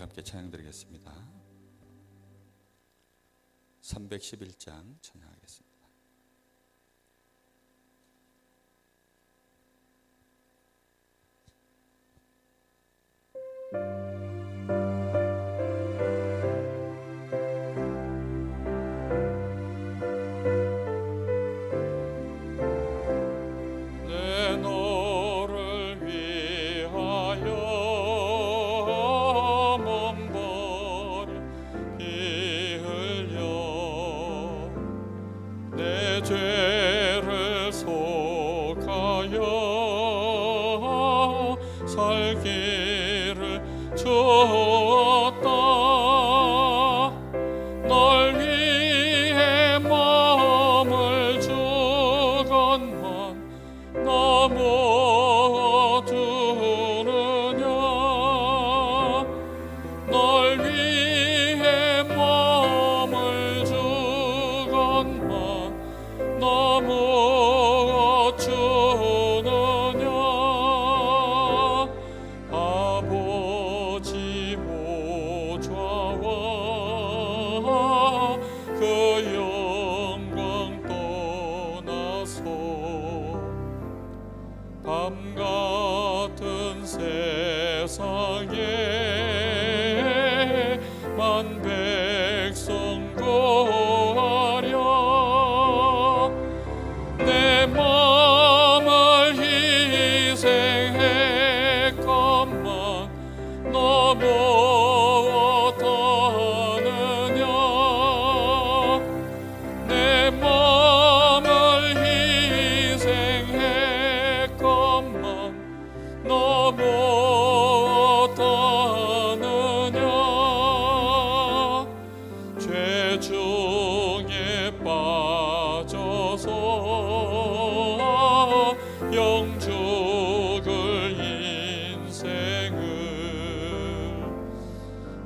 함께 찬양 드리겠습니다. 311장 찬양하겠습니다. 죄를 속하여 살기를 주었다. 널 위해 몸을 주건만 너무 두느냐. 널 위해 몸을 주건만 너무 주느냐. 아버지 보좌와 그 영광 떠나서 밤 같은 세상에 만 백성 구하려 내 마음을 희생했건만 너무 어떠느냐. 내 마음을 희생했건만 너무 어떠느냐. 죄 중에 빠져서 영죽을 인생을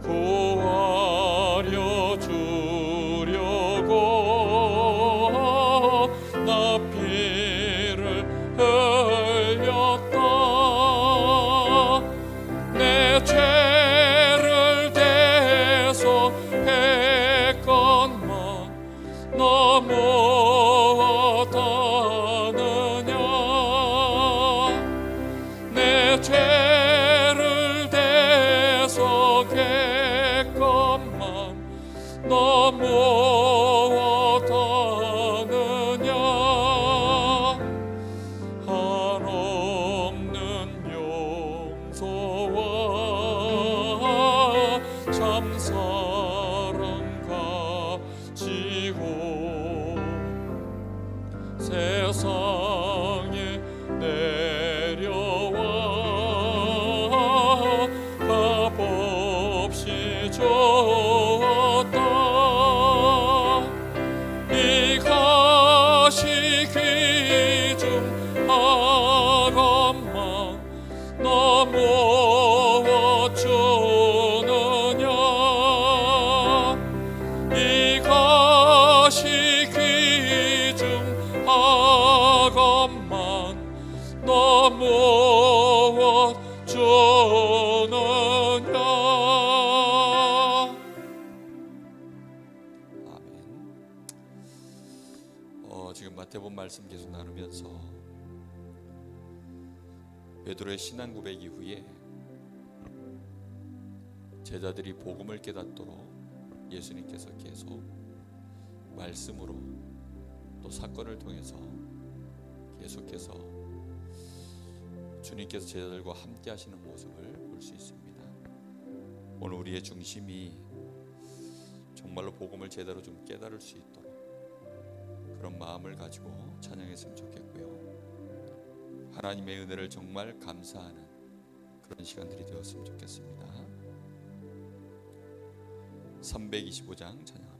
구하려 주려고 나 피를 흘렸다. 내 죄를 대속했건만 너무 어떠느냐. 내 죄를 대속했건만 너무 어떠느냐. 한없는 용서와 참사랑 가지고 세상에 내려와 값없이 줬다. 이것이 귀중하건만 너무 어쩌느냐. 이것이 귀중하건만 너무 어쩌느냐. 아멘. 지금 마태복음 말씀 계속 나누면서 베드로의 신앙 고백 이후에 제자들이 복음을 깨닫도록 예수님께서 계속 말씀으로 또 사건을 통해서 계속해서 주님께서 제자들과 함께 하시는 모습을 볼 수 있습니다. 오늘 우리의 중심이 정말로 복음을 제대로 좀 깨달을 수 있도록 그런 마음을 가지고 찬양했으면 좋겠고요. 하나님의 은혜를 정말 감사하는 그런 시간들이 되었으면 좋겠습니다. 325장 찬양합니다.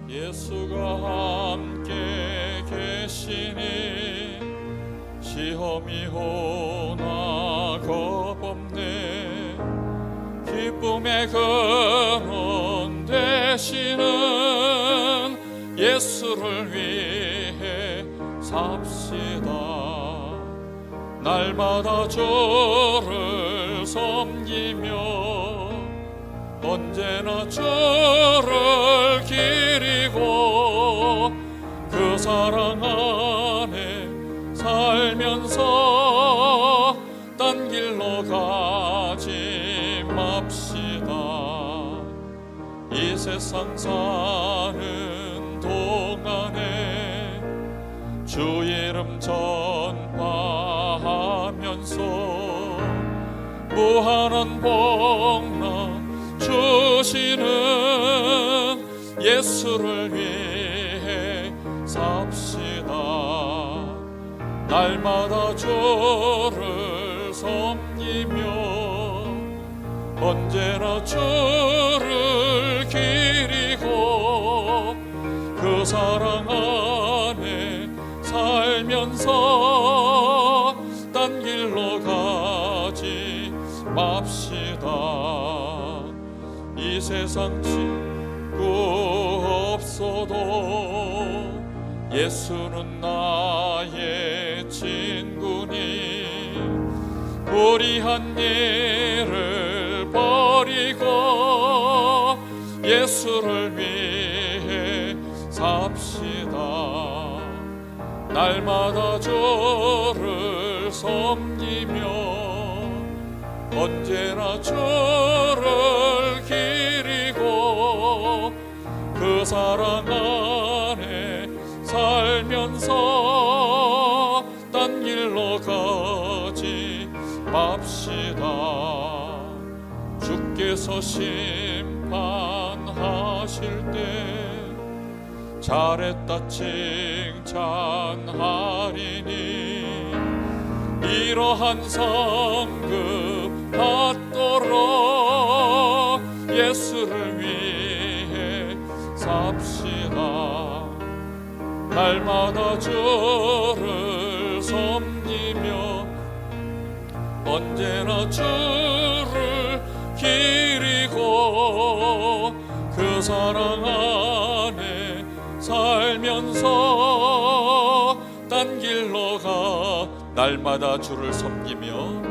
예수가 함께 계시니 시험 미호나 겁없네. 기쁨의 근원 되시는 예수를 위해 삽시다. 날마다 주를 섬기며 언제나 주를 기리고 그 사랑 안에 살면서 딴 길로 가지 맙시다. 이 세상 사는 동안에 주 이름 전파하면서 무한한 복나 주시는 예수를 위해 삽시다. 날마다 주를 섬기며 언제나 주를 기리고 그 사랑 안에 살면서 딴 길로 가지 맙시다. 이 세상 친구 없어도 예수는 나의 친구니 불의한 일을 버리고 예수를 위해 삽시다. 날마다 주를 섬기며 언제나 주를 기리고 그 사랑 안에 살면서 딴 길로 가지 맙시다. 주께서 심판하실 때 잘했다 칭찬하리니 이러한 상급 받도록 예수를 위해 삽시다. 날마다 주를 섬기며 언제나 주를 기리고 그 사랑 안에 살면서 딴 길로 가 날마다 주를 섬기며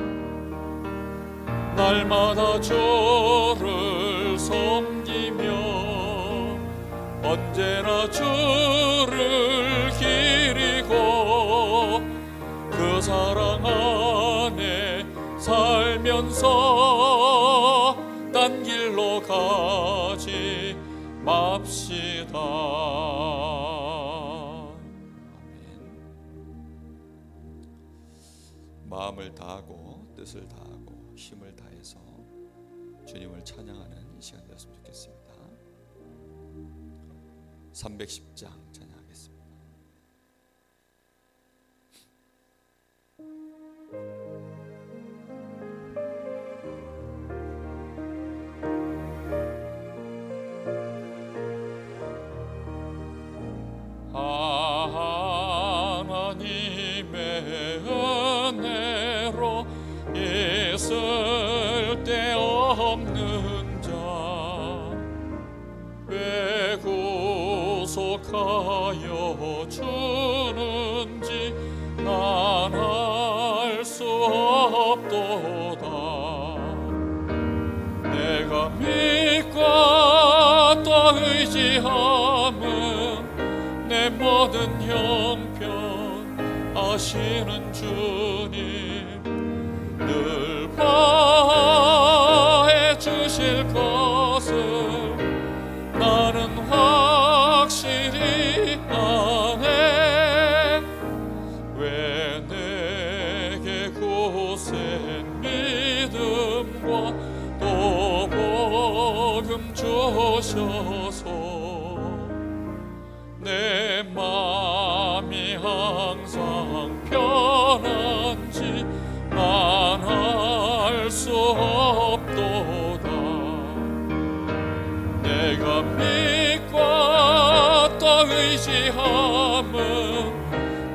날마다 주를 섬기며 언제나 주를 기리고 그 사랑 안에 살면서 딴 길로 가지 맙시다. 마음을 다하고 뜻을 다하고 힘을 다해서 주님을 찬양하는 이 시간 되었으면 좋겠습니다. 310장 찬양하겠습니다. 하나님의 은혜로 있을 데 없는 자 왜 구속하여 주는지 난 알 수 없도다. 내가 믿고 또 의지함은 내 모든 형편 아시는 주님 늘 보해 주실 것을 나는 확실히 아네. 왜 내게 고센 믿음과 또 복음 주셔서 내 맘이 항상 편한지 난 알 수 없도다. 내가 믿고 또 의지함은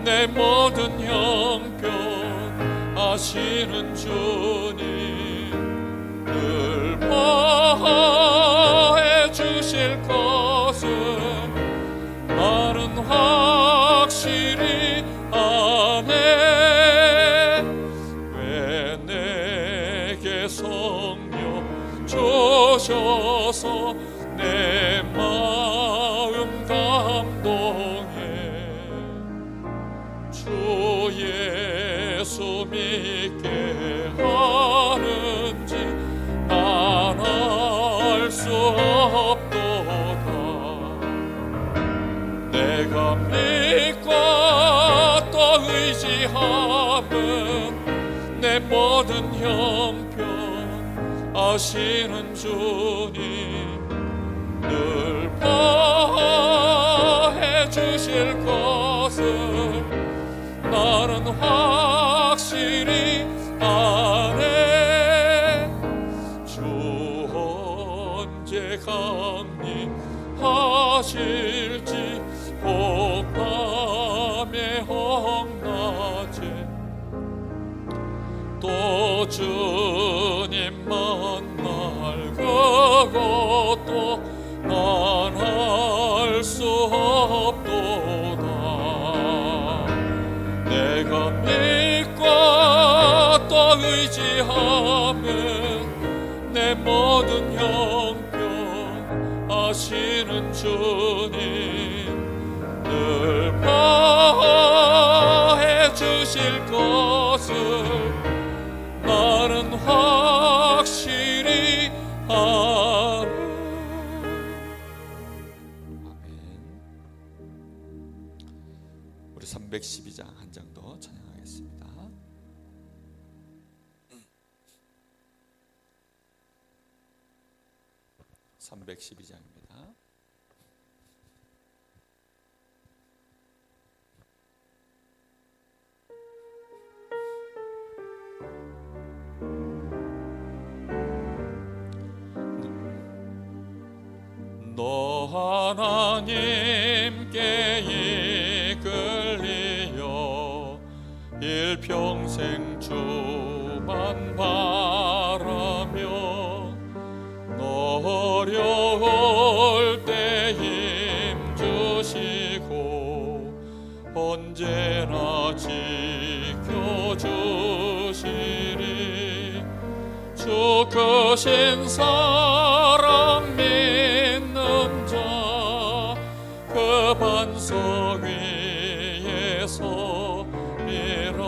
내 모든 형편 하시는 주님 늘 보호해 주실 것은 나는 확실히 아네. 왜 내게 성령 주셔서 내 마음 감동해. 주 예수 믿게 하는지 난 알 수 없도다. 내가 믿고 또 의지하면 내 모든 형편 아시는 주님 늘 보호해 주실 것을 나는 확실히 아네. 주 언제 강림하실지 혹밤에 혹낮에 또 주님 만날 그것도 난 알 수 없도다. 내가 믿고 또 의지하면 내 모든 형편 아시는 주님 늘 보호해 주실 것을 나는 확실히 아네. 우리 312장 한 장 더 찬양하겠습니다. (312장입니다) 너 하나님께 이끌리어 일평생 주만 바라며 너 어려울 때 힘 주시고 언제나 지켜주시리. 주 크신 사랑 믿는 자 그 반석 위에 서리라.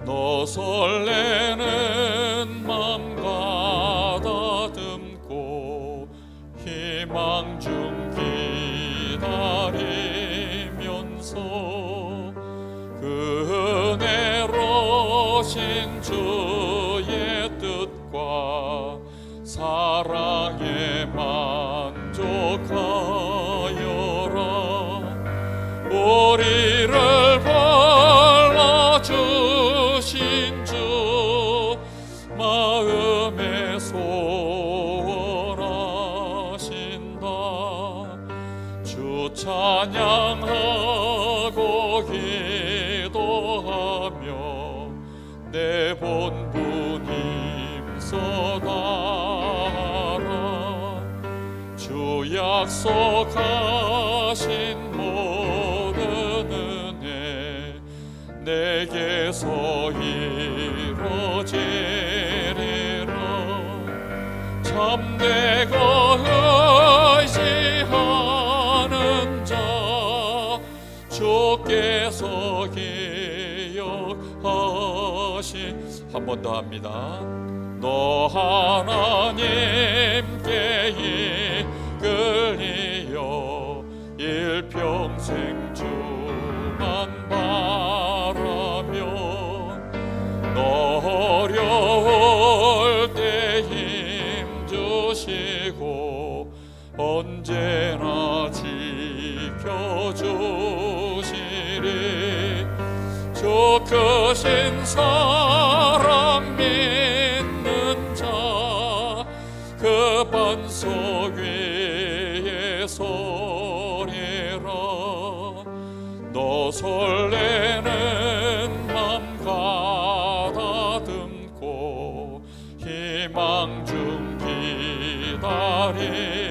너 설레는 맘 가다듬고 희망 중 기다리면서 그 은혜로신 주의 뜻과 사랑에 만족하여라. 우리를 불러주신 주 마음에 소원하신다. 주 찬양하고 기도하며 내 본분 힘써다라. 주 약속하신 모든 은혜 내게서 이루어지리라. 참되고 의지하는 자 주께서 기억하신. 한 번 더 합니다. 너 하나님께 이끌리어 일평생 주만 바라며 너 어려울 때 힘 주시고 언제나 지켜주시리. 주 크신 사랑 믿는 자 그 반석 위에 서리라. 너 설레는 맘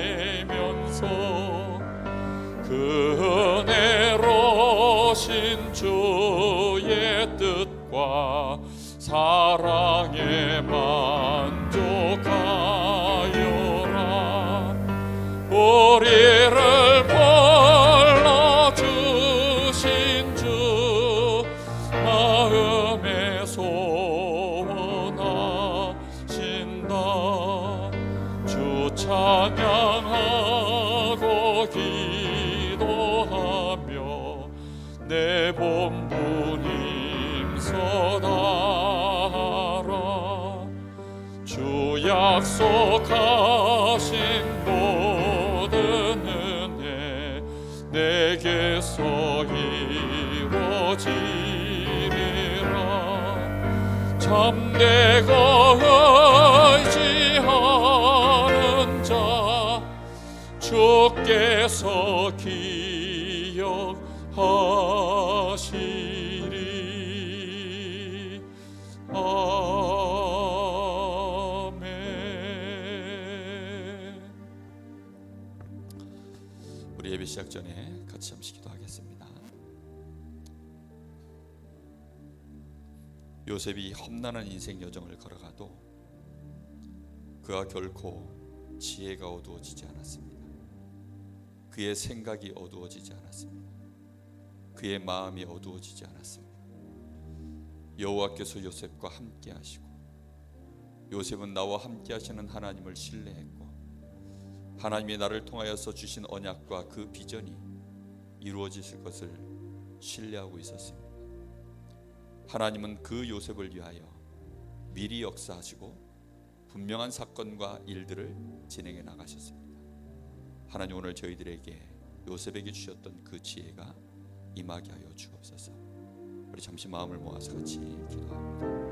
기다리면서 그 은혜로신 주의 뜻과 사랑에 만족하여라. 우리를 불러주신 주 마음에 소원하신다. 주 찬양하고 기도하며 내 본분 힘써다하라. 주 약속하신 모든 은혜 내게서 이루어지리라. 참되고 의지하는 자 주께서 기억하시리. 아멘. 우리 예배 시작 전에 같이 잠시 기도하겠습니다. 요셉이 험난한 인생 여정을 걸어가도 그가 결코 지혜가 어두워지지 않았습니다. 그의 생각이 어두워지지 않았습니다. 그의 마음이 어두워지지 않았습니다. 여호와께서 요셉과 함께 하시고 요셉은 나와 함께 하시는 하나님을 신뢰했고 하나님이 나를 통하여서 주신 언약과 그 비전이 이루어질 것을 신뢰하고 있었습니다. 하나님은 그 요셉을 위하여 미리 역사하시고 분명한 사건과 일들을 진행해 나가셨습니다. 하나님 오늘 저희들에게 요셉에게 주셨던 그 지혜가 임하게 하여 주옵소서. 우리 잠시 마음을 모아서 같이 기도합니다.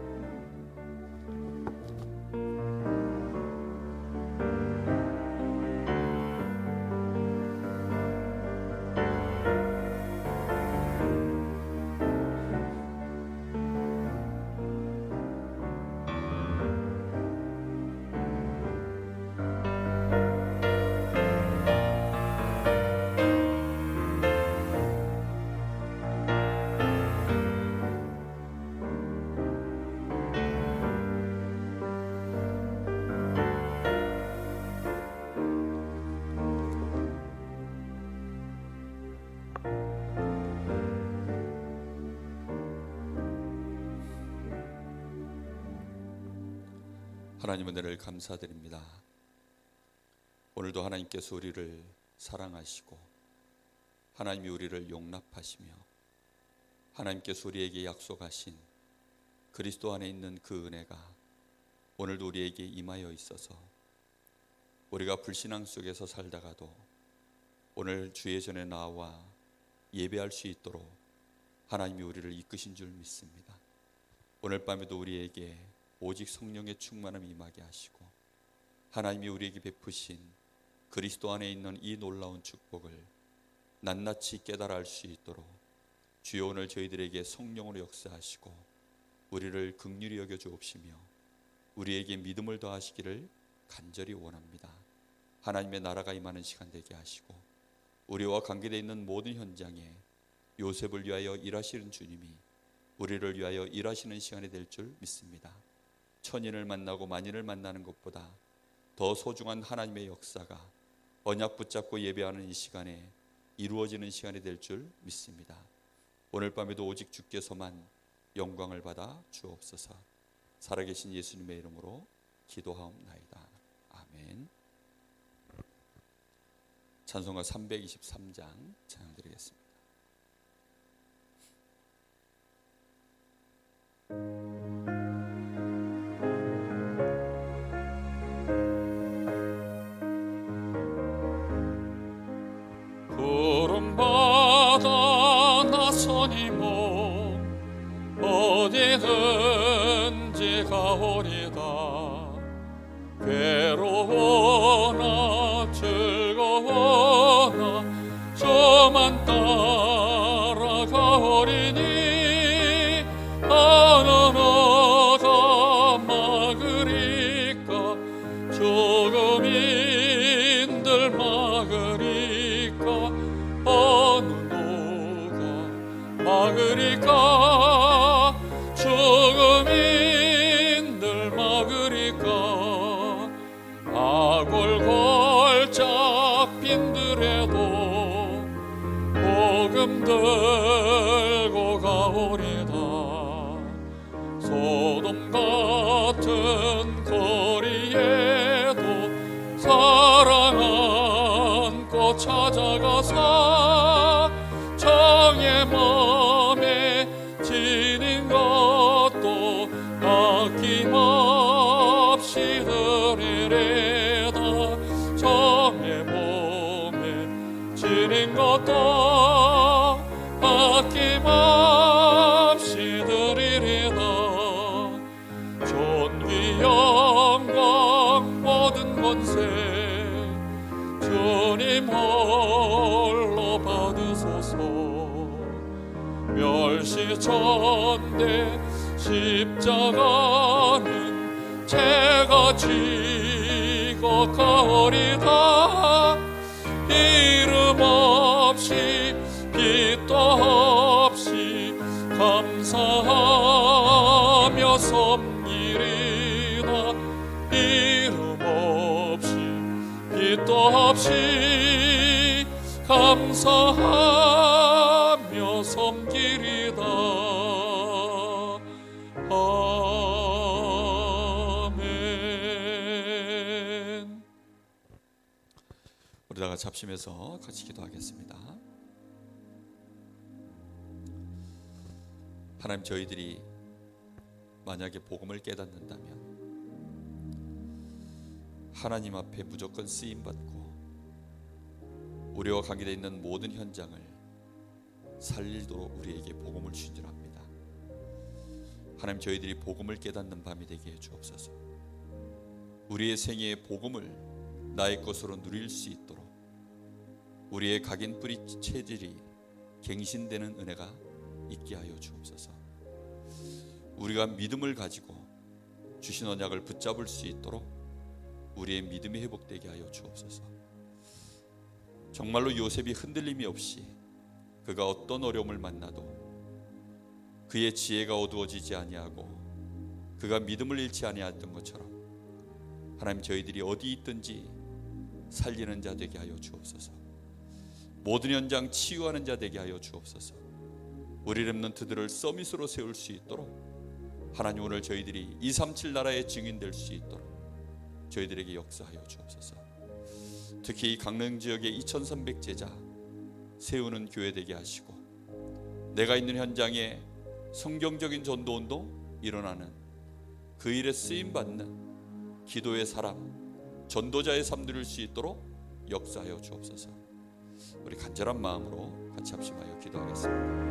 하나님 은혜를 감사드립니다. 오늘도 하나님께서 우리를 사랑하시고 하나님이 우리를 용납하시며 하나님께서 우리에게 약속하신 그리스도 안에 있는 그 은혜가 오늘도 우리에게 임하여 있어서 우리가 불신앙 속에서 살다가도 오늘 주의 전에 나와 예배할 수 있도록 하나님이 우리를 이끄신 줄 믿습니다. 오늘 밤에도 우리에게 오직 성령의 충만함이 임하게 하시고 하나님이 우리에게 베푸신 그리스도 안에 있는 이 놀라운 축복을 낱낱이 깨달아 알 수 있도록 주여 오늘 저희들에게 성령으로 역사하시고 우리를 긍휼히 여겨 주옵시며 우리에게 믿음을 더하시기를 간절히 원합니다. 하나님의 나라가 임하는 시간 되게 하시고 우리와 관계되어 있는 모든 현장에 요셉을 위하여 일하시는 주님이 우리를 위하여 일하시는 시간이 될 줄 믿습니다. 천인을 만나고 만인을 만나는 것보다 더 소중한 하나님의 역사가 언약 붙잡고 예배하는 이 시간에 이루어지는 시간이 될 줄 믿습니다. 오늘 밤에도 오직 주께서만 영광을 받아 주옵소서. 살아계신 예수님의 이름으로 기도하옵나이다. 아멘. 찬송가 323장 찬양드리겠습니다. 구름바다 나선이 몸 어디든지 가오리다. 괴로워나 즐거워나 저만 따라가오리니 어느 너가 막으리까 저 죽음인들 막으리까 어느 누가 막으리까 죽음인들 막으리까 악을 걸작 빈들에도 복음 들고 가오리다. 소돔 같은 거리에도 사랑 안고 찾아가사 정의 맘에 지닌 것도 아낌없이 드리래다. 정의 몸에 지닌 것도 아낌없이 드리리다. 존귀 영광 모든 권세 주님 홀로 받으소서. 멸시천대 십자가는 제가 지고 가오리다. 이름 없이 빛도 없이 감사하며 섬기리다. 이름 없이 빛도 없이 감사하며 섬기리다. 아멘. 우리 다 같이 합심해서 같이 기도하겠습니다. 하나님, 저희들이 만약에 복음을 깨닫는다면 하나님 앞에 무조건 쓰임받고 우리와 관계되어 있는 모든 현장을 살리도록 우리에게 복음을 주신 줄 압니다. 하나님, 저희들이 복음을 깨닫는 밤이 되게 해 주옵소서. 우리의 생애의 복음을 나의 것으로 누릴 수 있도록 우리의 각인 뿌리 체질이 갱신되는 은혜가 있게 하여 주옵소서. 우리가 믿음을 가지고 주신 언약을 붙잡을 수 있도록 우리의 믿음이 회복되게 하여 주옵소서. 정말로 요셉이 흔들림이 없이 그가 어떤 어려움을 만나도 그의 지혜가 어두워지지 아니하고 그가 믿음을 잃지 아니하였던 것처럼 하나님, 저희들이 어디 있든지 살리는 자 되게 하여 주옵소서. 모든 현장 치유하는 자 되게 하여 주옵소서. 우리 렘넌트들을 서밋으로 세울 수 있도록 하나님, 오늘 저희들이 237 나라의 증인될 수 있도록 저희들에게 역사하여 주옵소서. 특히 이 강릉 지역의 2300 제자 세우는 교회 되게 하시고 내가 있는 현장에 성경적인 전도운동 일어나는 그 일에 쓰임받는 기도의 사람, 전도자의 삶 누릴 수 있도록 역사하여 주옵소서. 우리 간절한 마음으로 같이 합심하여 기도하겠습니다.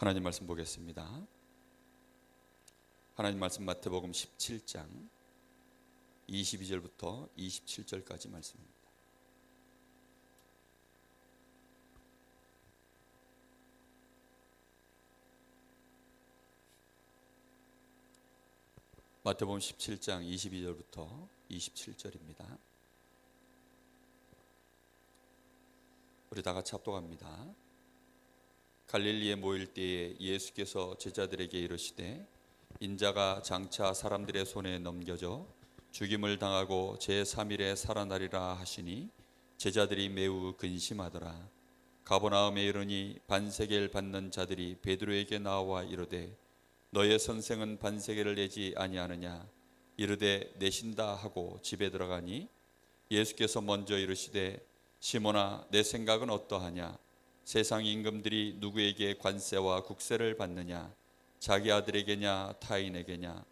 하나님 말씀 보겠습니다. 하나님 말씀 마태복음 17장 22절부터 27절까지 말씀입니다. 마태복음 17장 22절부터 27절입니다. 우리 다 같이 합독합니다. 갈릴리에 모일 때에 예수께서 제자들에게 이르시되 인자가 장차 사람들의 손에 넘겨져 죽임을 당하고 제3일에 살아나리라 하시니 제자들이 매우 근심하더라. 가버나움에 이르니 반세계를 받는 자들이 베드로에게 나와 이르되 너의 선생은 반세계를 내지 아니하느냐. 이르되 내신다 하고 집에 들어가니 예수께서 먼저 이르시되 시몬아 내 생각은 어떠하냐. 세상 임금들이 누구에게 관세와 국세를 받느냐. 자기 아들에게냐 타인에게냐.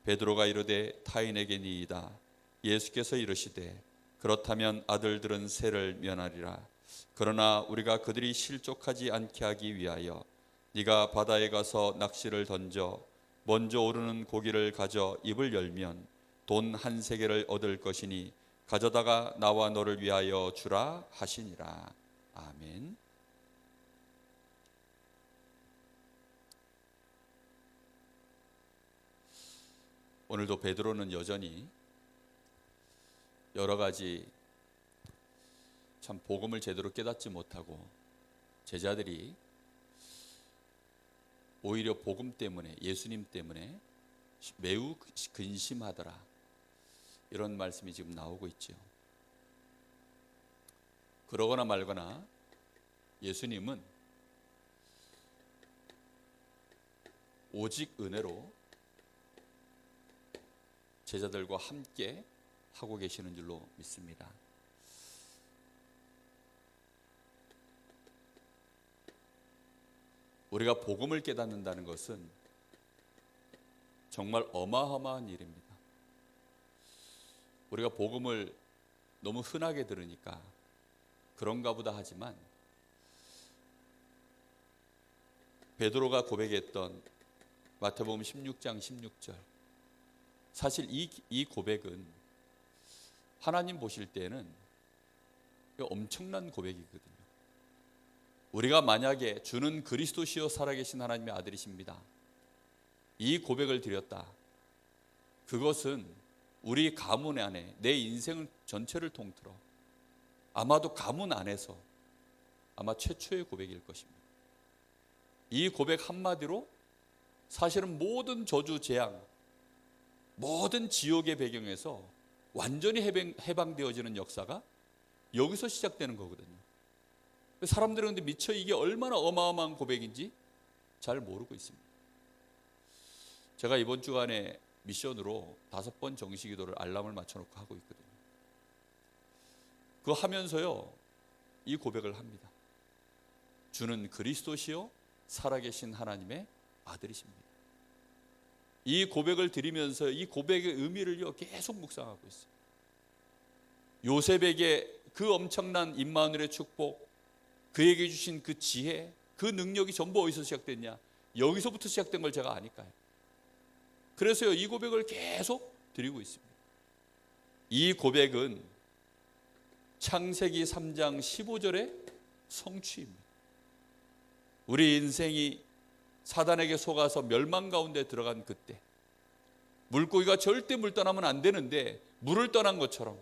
베드로가 이르되 타인에게니이다. 예수께서 이르시되 그렇다면 아들들은 세를 면하리라. 그러나 우리가 그들이 실족하지 않게 하기 위하여 네가 바다에 가서 낚시를 던져 먼저 오르는 고기를 가져 입을 열면 돈 1세겔을 얻을 것이니 가져다가 나와 너를 위하여 주라 하시니라. 아멘. 오늘도 베드로는 여전히 여러 가지 참 복음을 제대로 깨닫지 못하고 제자들이 오히려 복음 때문에 예수님 때문에 매우 근심하더라. 이런 말씀이 지금 나오고 있죠. 그러거나 말거나 예수님은 오직 은혜로 제자들과 함께 하고 계시는 줄로 믿습니다. 우리가 복음을 깨닫는다는 것은 정말 어마어마한 일입니다. 우리가 복음을 너무 흔하게 들으니까 그런가 보다 하지만 베드로가 고백했던 마태복음 16장 16절, 사실 이 고백은 하나님 보실 때는 엄청난 고백이거든요. 우리가 만약에 주는 그리스도시요 살아계신 하나님의 아들이십니다, 이 고백을 드렸다. 그것은 우리 가문 안에 내 인생 전체를 통틀어 아마도 가문 안에서 아마 최초의 고백일 것입니다. 이 고백 한마디로 사실은 모든 저주 재앙, 모든 지옥의 배경에서 완전히 해방되어지는 역사가 여기서 시작되는 거거든요. 사람들은 근데 미처 이게 얼마나 어마어마한 고백인지 잘 모르고 있습니다. 제가 이번 주간에 미션으로 5번 정식기도를 알람을 맞춰놓고 하고 있거든요. 그거 하면서요 이 고백을 합니다. 주는 그리스도시요 살아계신 하나님의 아들이십니다. 이 고백을 드리면서 이 고백의 의미를 계속 묵상하고 있어요. 요셉에게 그 엄청난 임마누엘의 축복, 그에게 주신 그 지혜, 그 능력이 전부 어디서 시작됐냐? 여기서부터 시작된 걸 제가 아니까요. 그래서요 이 고백을 계속 드리고 있습니다. 이 고백은 창세기 3장 15절의 성취입니다. 우리 인생이 사단에게 속아서 멸망 가운데 들어간 그때, 물고기가 절대 물 떠나면 안 되는데 물을 떠난 것처럼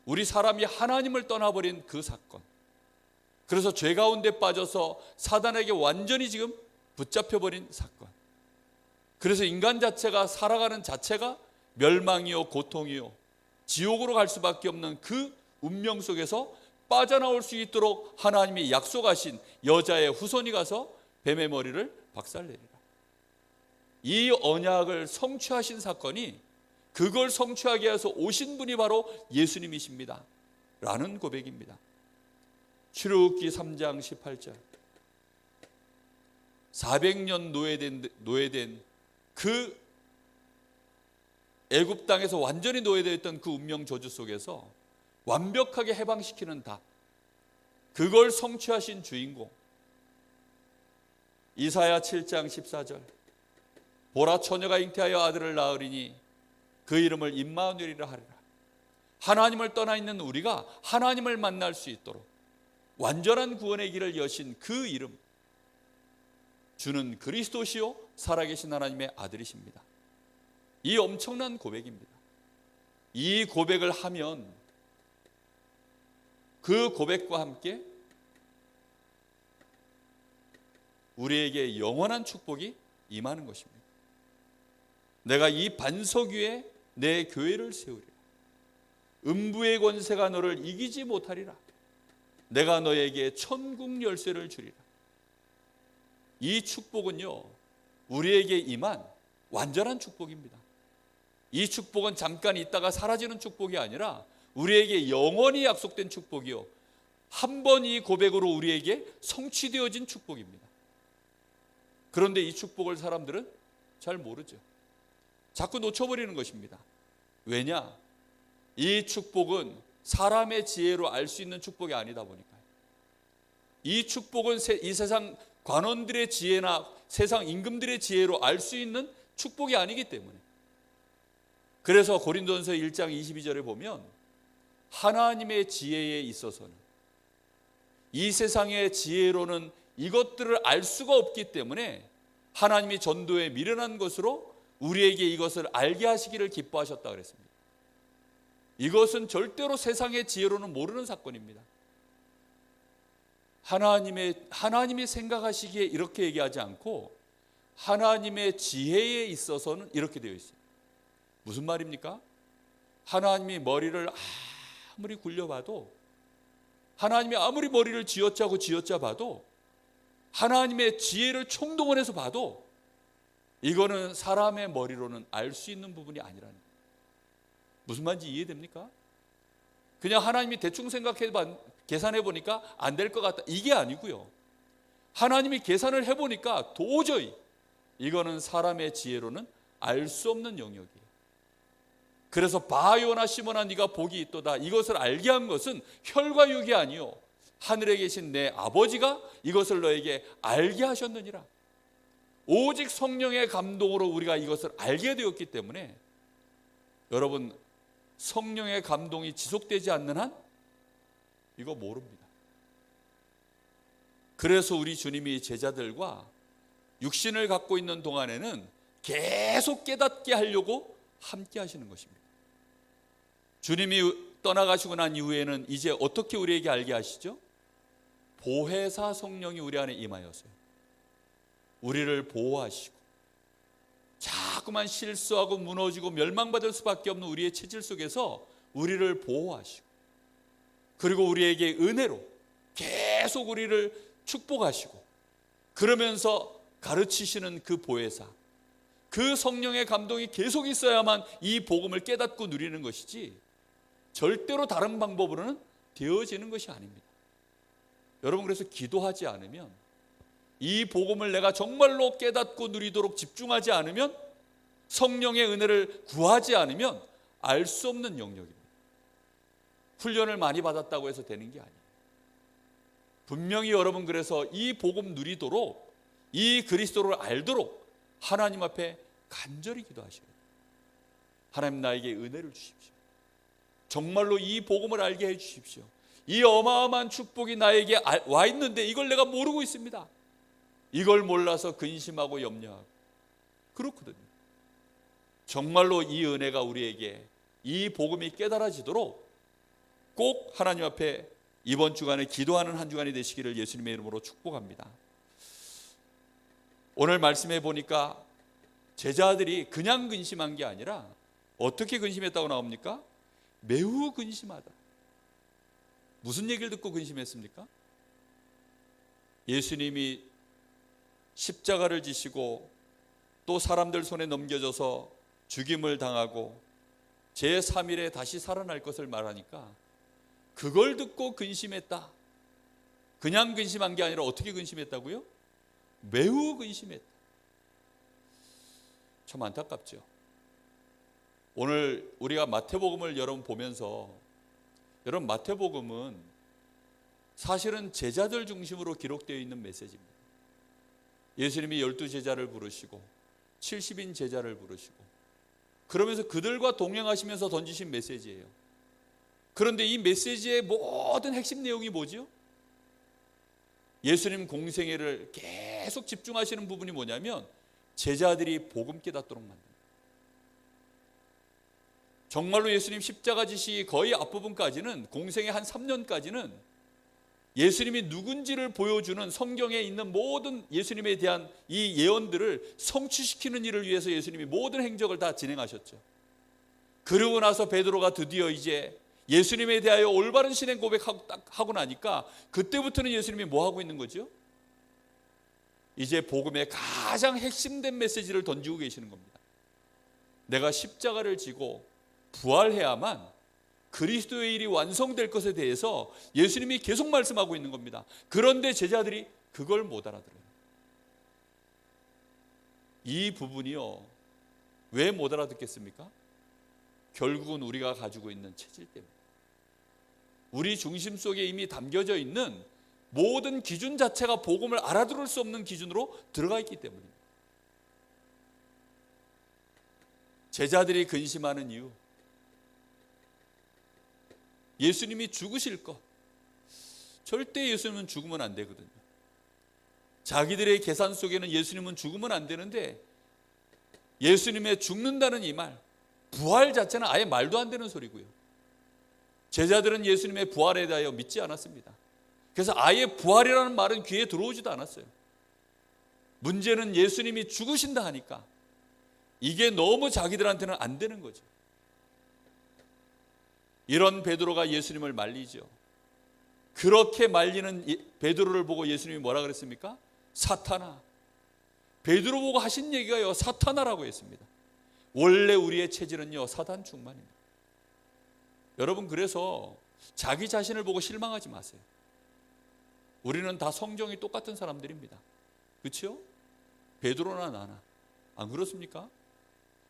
우리 사람이 하나님을 떠나버린 그 사건, 그래서 죄 가운데 빠져서 사단에게 완전히 지금 붙잡혀버린 사건, 그래서 인간 자체가 살아가는 자체가 멸망이요 고통이요 지옥으로 갈 수밖에 없는 그 운명 속에서 빠져나올 수 있도록 하나님이 약속하신 여자의 후손이 가서 뱀의 머리를 박살내리라. 이 언약을 성취하신 사건이, 그걸 성취하기 위해서 오신 분이 바로 예수님이십니다 라는 고백입니다. 출애굽기 3장 18절, 400년 노예된 그 애굽 땅에서 완전히 노예되어 있던 그 운명 저주 속에서 완벽하게 해방시키는 다, 그걸 성취하신 주인공. 이사야 7장 14절, 보라 처녀가 잉태하여 아들을 낳으리니 그 이름을 임마누엘이라 하리라. 하나님을 떠나 있는 우리가 하나님을 만날 수 있도록 완전한 구원의 길을 여신 그 이름, 주는 그리스도시요 살아계신 하나님의 아들이십니다. 이 엄청난 고백입니다. 이 고백을 하면 그 고백과 함께 우리에게 영원한 축복이 임하는 것입니다. 내가 이 반석 위에 내 교회를 세우리라. 음부의 권세가 너를 이기지 못하리라. 내가 너에게 천국 열쇠를 주리라. 이 축복은요, 우리에게 임한 완전한 축복입니다. 이 축복은 잠깐 있다가 사라지는 축복이 아니라 우리에게 영원히 약속된 축복이요, 한 번 이 고백으로 우리에게 성취되어진 축복입니다. 그런데 이 축복을 사람들은 잘 모르죠. 자꾸 놓쳐버리는 것입니다. 왜냐? 이 축복은 사람의 지혜로 알 수 있는 축복이 아니다 보니까요. 이 축복은 이 세상 관원들의 지혜나 세상 임금들의 지혜로 알 수 있는 축복이 아니기 때문에, 그래서 고린도전서 1장 22절에 보면 하나님의 지혜에 있어서는, 이 세상의 지혜로는 이것들을 알 수가 없기 때문에 하나님이 전도에 미련한 것으로 우리에게 이것을 알게 하시기를 기뻐하셨다 그랬습니다. 이것은 절대로 세상의 지혜로는 모르는 사건입니다. 하나님이 생각하시기에 이렇게 얘기하지 않고 하나님의 지혜에 있어서는 이렇게 되어 있어요. 무슨 말입니까? 하나님이 머리를 아무리 굴려봐도, 하나님이 아무리 머리를 쥐어짜 봐도, 하나님의 지혜를 총동원해서 봐도 이거는 사람의 머리로는 알 수 있는 부분이 아니라는 거예요. 무슨 말인지 이해됩니까? 그냥 하나님이 대충 계산해 보니까 안 될 것 같다, 이게 아니고요. 하나님이 계산을 해보니까 도저히 이거는 사람의 지혜로는 알 수 없는 영역이에요. 그래서 바요나 시몬아 네가 복이 있도다, 이것을 알게 한 것은 혈과 육이 아니요 하늘에 계신 내 아버지가 이것을 너에게 알게 하셨느니라. 오직 성령의 감동으로 우리가 이것을 알게 되었기 때문에, 여러분, 성령의 감동이 지속되지 않는 한 이거 모릅니다. 그래서 우리 주님이 제자들과 육신을 갖고 있는 동안에는 계속 깨닫게 하려고 함께 하시는 것입니다. 주님이 떠나가시고 난 이후에는 이제 어떻게 우리에게 알게 하시죠? 보혜사 성령이 우리 안에 임하여서요, 우리를 보호하시고 자꾸만 실수하고 무너지고 멸망받을 수밖에 없는 우리의 체질 속에서 우리를 보호하시고, 그리고 우리에게 은혜로 계속 우리를 축복하시고, 그러면서 가르치시는 그 보혜사, 그 성령의 감동이 계속 있어야만 이 복음을 깨닫고 누리는 것이지 절대로 다른 방법으로는 되어지는 것이 아닙니다. 여러분, 그래서 기도하지 않으면, 이 복음을 내가 정말로 깨닫고 누리도록 집중하지 않으면, 성령의 은혜를 구하지 않으면 알 수 없는 영역입니다. 훈련을 많이 받았다고 해서 되는 게 아니에요. 분명히 여러분, 그래서 이 복음 누리도록, 이 그리스도를 알도록 하나님 앞에 간절히 기도하셔야 돼요. 하나님, 나에게 은혜를 주십시오. 정말로 이 복음을 알게 해 주십시오. 이 어마어마한 축복이 나에게 와 있는데 이걸 내가 모르고 있습니다. 이걸 몰라서 근심하고 염려하고 그렇거든요. 정말로 이 은혜가 우리에게, 이 복음이 깨달아지도록 꼭 하나님 앞에 이번 주간에 기도하는 한 주간이 되시기를 예수님의 이름으로 축복합니다. 오늘 말씀해 보니까 제자들이 그냥 근심한 게 아니라 어떻게 근심했다고 나옵니까? 매우 근심하다. 무슨 얘기를 듣고 근심했습니까? 예수님이 십자가를 지시고 또 사람들 손에 넘겨져서 죽임을 당하고 제3일에 다시 살아날 것을 말하니까 그걸 듣고 근심했다. 그냥 근심한 게 아니라 어떻게 근심했다고요? 매우 근심했다. 참 안타깝죠. 오늘 우리가 마태복음을 여러분 보면서, 여러분, 마태복음은 사실은 제자들 중심으로 기록되어 있는 메시지입니다. 예수님이 12제자를 부르시고 70인 제자를 부르시고 그러면서 그들과 동행하시면서 던지신 메시지예요. 그런데 이 메시지의 모든 핵심 내용이 뭐죠? 예수님 공생애를 계속 집중하시는 부분이 뭐냐면 제자들이 복음 깨닫도록 만듭니다. 정말로 예수님 십자가 지시 거의 앞부분까지는, 공생애 한 3년까지는 예수님이 누군지를 보여주는 성경에 있는 모든 예수님에 대한 이 예언들을 성취시키는 일을 위해서 예수님이 모든 행적을 다 진행하셨죠. 그러고 나서 베드로가 드디어 이제 예수님에 대하여 올바른 신앙 고백하고 딱 하고 나니까 그때부터는 예수님이 뭐 하고 있는 거죠? 이제 복음의 가장 핵심된 메시지를 던지고 계시는 겁니다. 내가 십자가를 지고 부활해야만 그리스도의 일이 완성될 것에 대해서 예수님이 계속 말씀하고 있는 겁니다. 그런데 제자들이 그걸 못 알아들어요. 이 부분이요, 왜 못 알아듣겠습니까? 결국은 우리가 가지고 있는 체질 때문에, 우리 중심 속에 이미 담겨져 있는 모든 기준 자체가 복음을 알아들을 수 없는 기준으로 들어가 있기 때문입니다. 제자들이 근심하는 이유, 예수님이 죽으실 것, 절대 예수님은 죽으면 안 되거든요. 자기들의 계산 속에는 예수님은 죽으면 안 되는데 예수님의 죽는다는 이 말, 부활 자체는 아예 말도 안 되는 소리고요. 제자들은 예수님의 부활에 대하여 믿지 않았습니다. 그래서 아예 부활이라는 말은 귀에 들어오지도 않았어요. 문제는 예수님이 죽으신다 하니까 이게 너무 자기들한테는 안 되는 거죠. 이런 베드로가 예수님을 말리죠. 그렇게 말리는 베드로를 보고 예수님이 뭐라 그랬습니까? 사탄아. 베드로 보고 하신 얘기가요, 사탄아라고 했습니다. 원래 우리의 체질은요, 사단 충만입니다. 여러분, 그래서 자기 자신을 보고 실망하지 마세요. 우리는 다 성정이 똑같은 사람들입니다. 그렇죠? 베드로나 나나. 안 그렇습니까?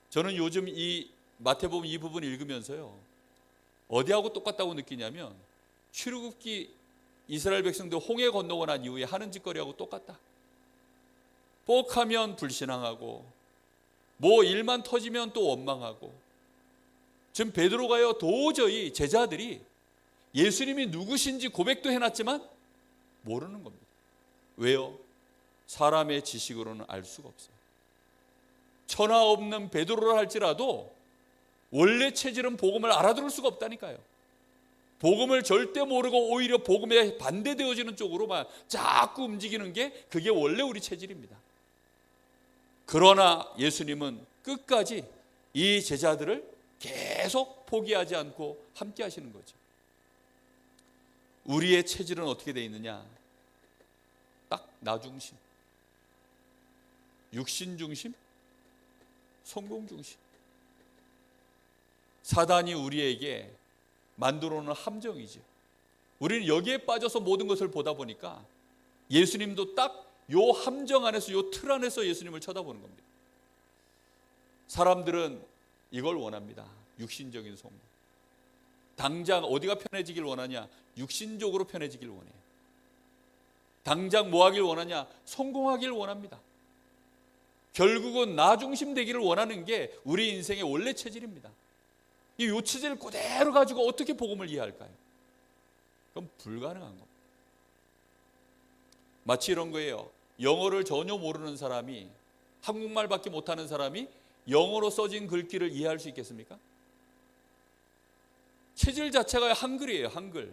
저는 요즘 이 마태복음 이 부분 읽으면서요, 어디하고 똑같다고 느끼냐면 출애굽기 이스라엘 백성들 홍해 건너고 난 이후에 하는 짓거리하고 똑같다. 뻑하면 불신앙하고 뭐 일만 터지면 또 원망하고. 지금 베드로가요, 도저히 제자들이 예수님이 누구신지 고백도 해놨지만 모르는 겁니다. 왜요? 사람의 지식으로는 알 수가 없어요. 천하 없는 베드로를 할지라도 원래 체질은 복음을 알아들을 수가 없다니까요. 복음을 절대 모르고 오히려 복음에 반대되어지는 쪽으로만 자꾸 움직이는 게 그게 원래 우리 체질입니다. 그러나 예수님은 끝까지 이 제자들을 계속 포기하지 않고 함께 하시는 거죠. 우리의 체질은 어떻게 되어 있느냐? 딱 나 중심, 육신 중심, 성공 중심. 사단이 우리에게 만들어 놓은 함정이죠. 우리는 여기에 빠져서 모든 것을 보다 보니까 예수님도 딱 요 함정 안에서, 요 틀 안에서 예수님을 쳐다보는 겁니다. 사람들은 이걸 원합니다. 육신적인 성공. 당장 어디가 편해지길 원하냐? 육신적으로 편해지길 원해요. 당장 뭐 하길 원하냐? 성공하길 원합니다. 결국은 나 중심 되기를 원하는 게 우리 인생의 원래 체질입니다. 이 체질을 그대로 가지고 어떻게 복음을 이해할까요? 그럼 불가능한 겁니다. 마치 이런 거예요. 영어를 전혀 모르는 사람이, 한국말밖에 못하는 사람이 영어로 써진 글귀를 이해할 수 있겠습니까? 체질 자체가 한글이에요, 한글.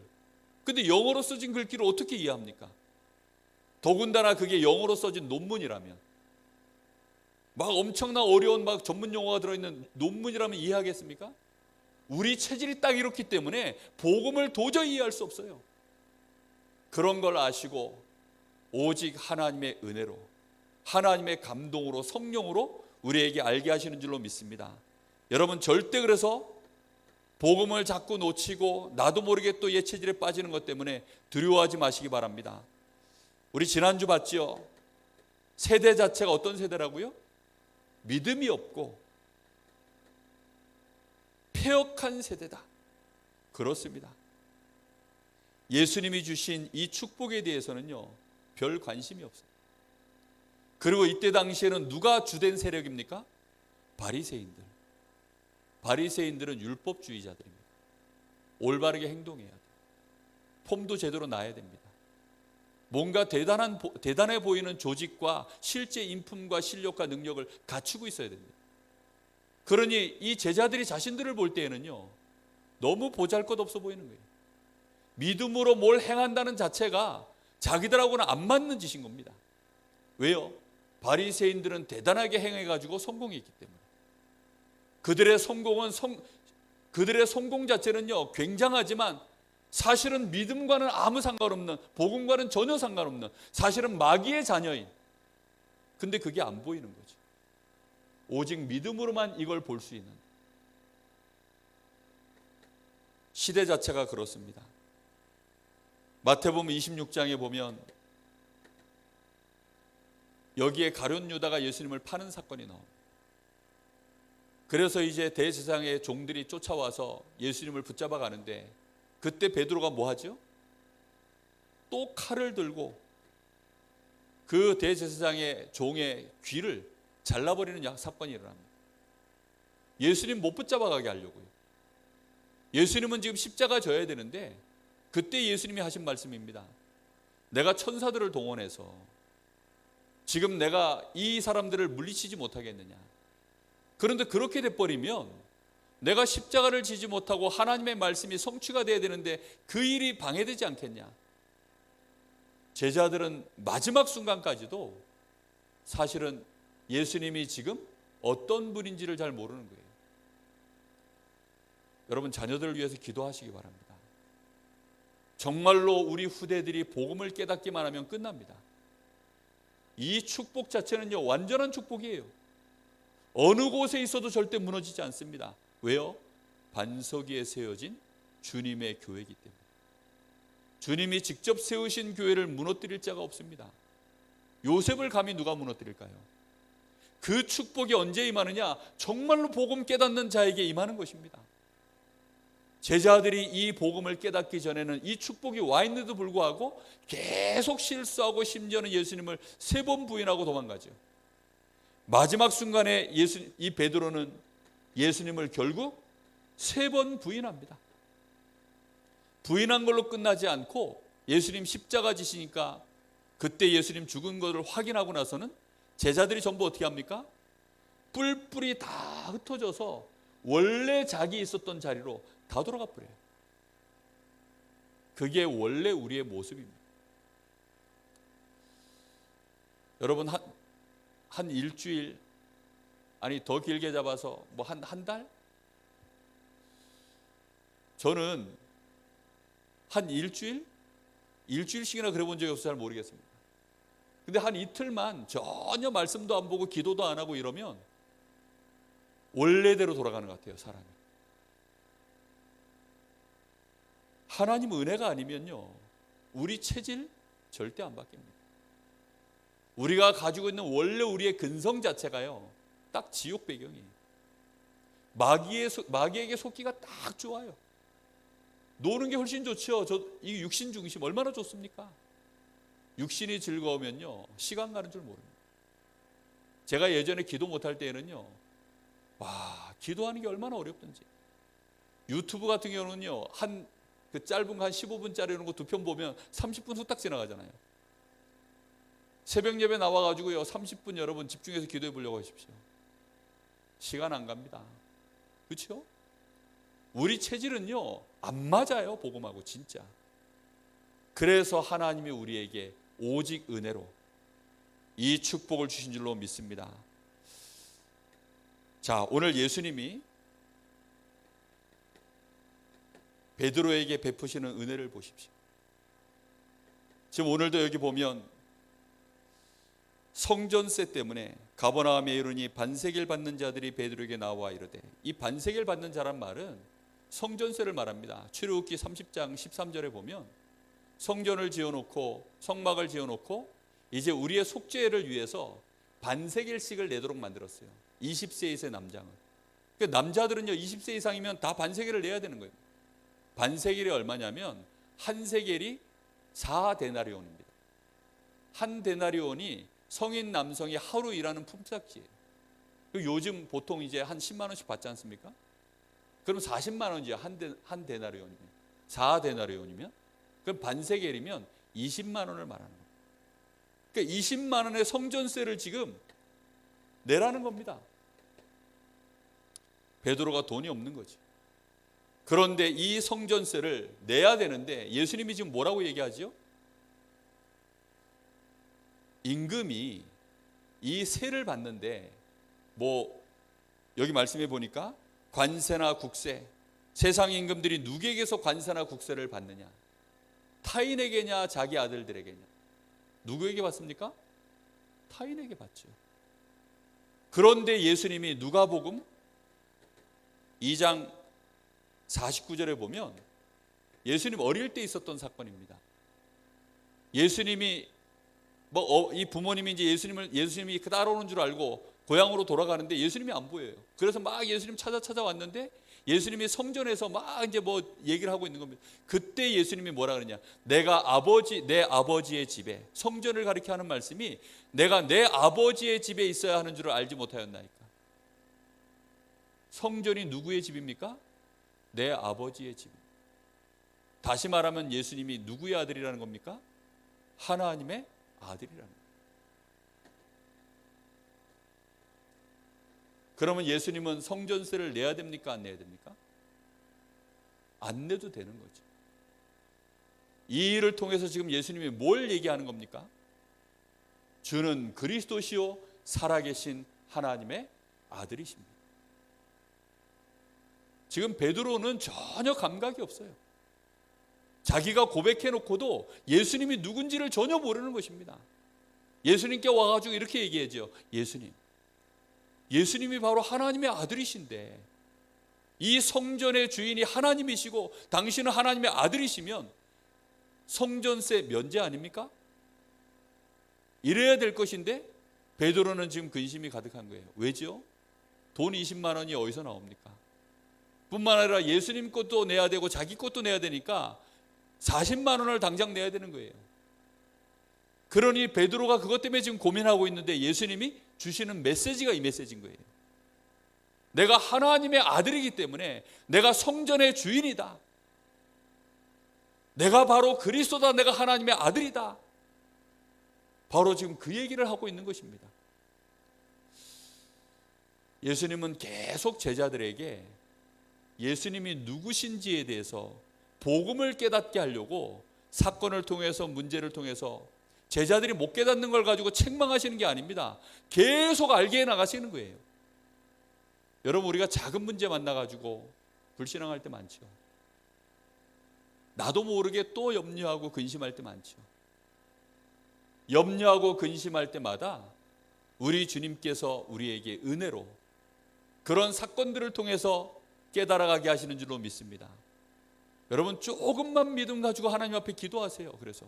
근데 영어로 써진 글귀를 어떻게 이해합니까? 더군다나 그게 영어로 써진 논문이라면, 막 엄청난 어려운 막 전문 용어가 들어있는 논문이라면 이해하겠습니까? 우리 체질이 딱 이렇기 때문에 복음을 도저히 이해할 수 없어요. 그런 걸 아시고 오직 하나님의 은혜로, 하나님의 감동으로, 성령으로 우리에게 알게 하시는 줄로 믿습니다. 여러분, 절대 그래서 복음을 자꾸 놓치고 나도 모르게 또 옛 체질에 빠지는 것 때문에 두려워하지 마시기 바랍니다. 우리 지난주 봤죠? 세대 자체가 어떤 세대라고요? 믿음이 없고 폐역한 세대다. 그렇습니다. 예수님이 주신 이 축복에 대해서는요, 별 관심이 없어요. 그리고 이때 당시에는 누가 주된 세력입니까? 바리새인들. 바리새인들은 율법주의자들입니다. 올바르게 행동해야 돼요. 폼도 제대로 나야 됩니다. 뭔가 대단해 보이는 조직과 실제 인품과 실력과 능력을 갖추고 있어야 됩니다. 그러니 이 제자들이 자신들을 볼 때에는요, 너무 보잘것없어 보이는 거예요. 믿음으로 뭘 행한다는 자체가 자기들하고는 안 맞는 짓인 겁니다. 왜요? 바리새인들은 대단하게 행해가지고 성공했기 때문에. 그들의 성공 자체는요 굉장하지만 사실은 믿음과는 아무 상관없는, 복음과는 전혀 상관없는, 사실은 마귀의 자녀인, 근데 그게 안 보이는 거죠. 오직 믿음으로만 이걸 볼 수 있는 시대 자체가 그렇습니다. 마태복음 26장에 보면 여기에 가룟 유다가 예수님을 파는 사건이 나옵니다. 그래서 이제 대제사장의 종들이 쫓아와서 예수님을 붙잡아 가는데, 그때 베드로가 뭐 하죠? 또 칼을 들고 그 대제사장의 종의 귀를 잘라버리는 사건이 일어납니다. 예수님 못 붙잡아 가게 하려고요. 예수님은 지금 십자가 져야 되는데, 그때 예수님이 하신 말씀입니다. 내가 천사들을 동원해서 지금 내가 이 사람들을 물리치지 못하겠느냐. 그런데 그렇게 돼버리면 내가 십자가를 지지 못하고 하나님의 말씀이 성취가 돼야 되는데 그 일이 방해되지 않겠냐. 제자들은 마지막 순간까지도 사실은 예수님이 지금 어떤 분인지를 잘 모르는 거예요. 여러분, 자녀들을 위해서 기도하시기 바랍니다. 정말로 우리 후대들이 복음을 깨닫기만 하면 끝납니다. 이 축복 자체는요 완전한 축복이에요. 어느 곳에 있어도 절대 무너지지 않습니다. 왜요? 반석 위에 세워진 주님의 교회이기 때문에. 주님이 직접 세우신 교회를 무너뜨릴 자가 없습니다. 요셉을 감히 누가 무너뜨릴까요? 그 축복이 언제 임하느냐? 정말로 복음 깨닫는 자에게 임하는 것입니다. 제자들이 이 복음을 깨닫기 전에는 이 축복이 와 있는데도 불구하고 계속 실수하고 심지어는 예수님을 3번 부인하고 도망가죠. 마지막 순간에 이 베드로는 예수님을 결국 3번 부인합니다. 부인한 걸로 끝나지 않고 예수님 십자가 지시니까 그때 예수님 죽은 것을 확인하고 나서는 제자들이 전부 어떻게 합니까? 뿔뿔이 다 흩어져서 원래 자기 있었던 자리로 다 돌아가 버려요. 그게 원래 우리의 모습입니다. 여러분, 한 일주일, 아니 더 길게 잡아서 뭐 한 달? 저는 한 일주일씩이나 그래 본 적이 없어서 잘 모르겠습니다. 근데 한 이틀만 전혀 말씀도 안 보고 기도도 안 하고 이러면 원래대로 돌아가는 것 같아요, 사람이. 하나님 은혜가 아니면요 우리 체질 절대 안 바뀝니다. 우리가 가지고 있는 원래 우리의 근성 자체가요 딱 지옥 배경이에요. 마귀에게 속기가 딱 좋아요. 노는 게 훨씬 좋죠. 이 육신 중심 얼마나 좋습니까? 육신이 즐거우면요 시간 가는 줄 모릅니다. 제가 예전에 기도 못할 때에는요 기도하는 게 얼마나 어렵던지. 유튜브 같은 경우는요 그 짧은 거 한 15분짜리 이런 거 2편 보면 30분 후딱 지나가잖아요. 새벽 예배 나와가지고요 30분 여러분 집중해서 기도해 보려고 하십시오. 시간 안 갑니다. 그렇죠? 우리 체질은요 안 맞아요, 복음하고 진짜. 그래서 하나님이 우리에게 오직 은혜로 이 축복을 주신 줄로 믿습니다. 자, 오늘 예수님이 베드로에게 베푸시는 은혜를 보십시오. 지금 오늘도 여기 보면 성전세 때문에 가버나움에 이르니 반세겔 받는 자들이 베드로에게 나와 이르되, 이 반세겔 받는 자란 말은 성전세를 말합니다. 출애굽기 30장 13절에 보면 성전을 지어놓고 성막을 지어놓고 이제 우리의 속죄를 위해서 반세겔씩을 내도록 만들었어요. 20세 이상 남장은. 그러니까 남자들은요 20세 이상이면 다 반세겔을 내야 되는 거예요. 반세겔이 얼마냐면 한 세겔이 4데나리온입니다. 한 데나리온이 성인 남성이 하루 일하는 품삯이에요. 요즘 보통 이제 한 10만 원씩 받지 않습니까? 그럼 40만 원이죠. 한 데나리온이면. 4데나리온이면. 그럼 반세겔이면 20만 원을 말하는 거예요. 그러니까 20만 원의 성전세를 지금 내라는 겁니다. 베드로가 돈이 없는 거지. 그런데 이 성전세를 내야 되는데 예수님이 지금 뭐라고 얘기하죠? 임금이 이 세를 받는데 여기 말씀해 보니까 관세나 국세, 세상 임금들이 누구에게서 관세나 국세를 받느냐? 타인에게냐 자기 아들들에게냐? 누구에게 받습니까? 타인에게 받죠. 그런데 예수님이 누가복음 2장 49절에 보면 예수님 어릴 때 있었던 사건입니다. 예수님이 이 부모님이 이제 예수님이 따라오는 줄 알고 고향으로 돌아가는데 예수님이 안 보여요. 그래서 막 예수님 찾아왔는데 예수님이 성전에서 막 이제 얘기를 하고 있는 겁니다. 그때 예수님이 뭐라 그러냐? 내 아버지의 집에, 성전을 가리켜 하는 말씀이 내가 내 아버지의 집에 있어야 하는 줄을 알지 못하였나이까. 성전이 누구의 집입니까? 내 아버지의 집. 다시 말하면 예수님이 누구의 아들이라는 겁니까? 하나님의 아들이라는 거예요. 그러면 예수님은 성전세를 내야 됩니까? 안 내야 됩니까? 안 내도 되는 거죠. 이 일을 통해서 지금 예수님이 뭘 얘기하는 겁니까? 주는 그리스도시요 살아계신 하나님의 아들이십니다. 지금 베드로는 전혀 감각이 없어요. 자기가 고백해놓고도 예수님이 누군지를 전혀 모르는 것입니다. 예수님께 와가지고 이렇게 얘기하죠. 예수님이 바로 하나님의 아들이신데 이 성전의 주인이 하나님이시고 당신은 하나님의 아들이시면 성전세 면제 아닙니까? 이래야 될 것인데 베드로는 지금 근심이 가득한 거예요. 왜죠? 돈 20만 원이 어디서 나옵니까? 뿐만 아니라 예수님 것도 내야 되고 자기 것도 내야 되니까 40만 원을 당장 내야 되는 거예요. 그러니 베드로가 그것 때문에 지금 고민하고 있는데 예수님이 주시는 메시지가 이 메시지인 거예요. 내가 하나님의 아들이기 때문에 내가 성전의 주인이다. 내가 바로 그리스도다. 내가 하나님의 아들이다. 바로 지금 그 얘기를 하고 있는 것입니다. 예수님은 계속 제자들에게 예수님이 누구신지에 대해서 복음을 깨닫게 하려고 사건을 통해서 문제를 통해서 제자들이 못 깨닫는 걸 가지고 책망하시는 게 아닙니다. 계속 알게 해 나가시는 거예요. 여러분, 우리가 작은 문제 만나가지고 불신앙할 때 많죠. 나도 모르게 또 염려하고 근심할 때 많죠. 염려하고 근심할 때마다 우리 주님께서 우리에게 은혜로 그런 사건들을 통해서 깨달아가게 하시는 줄로 믿습니다. 여러분, 조금만 믿음 가지고 하나님 앞에 기도하세요. 그래서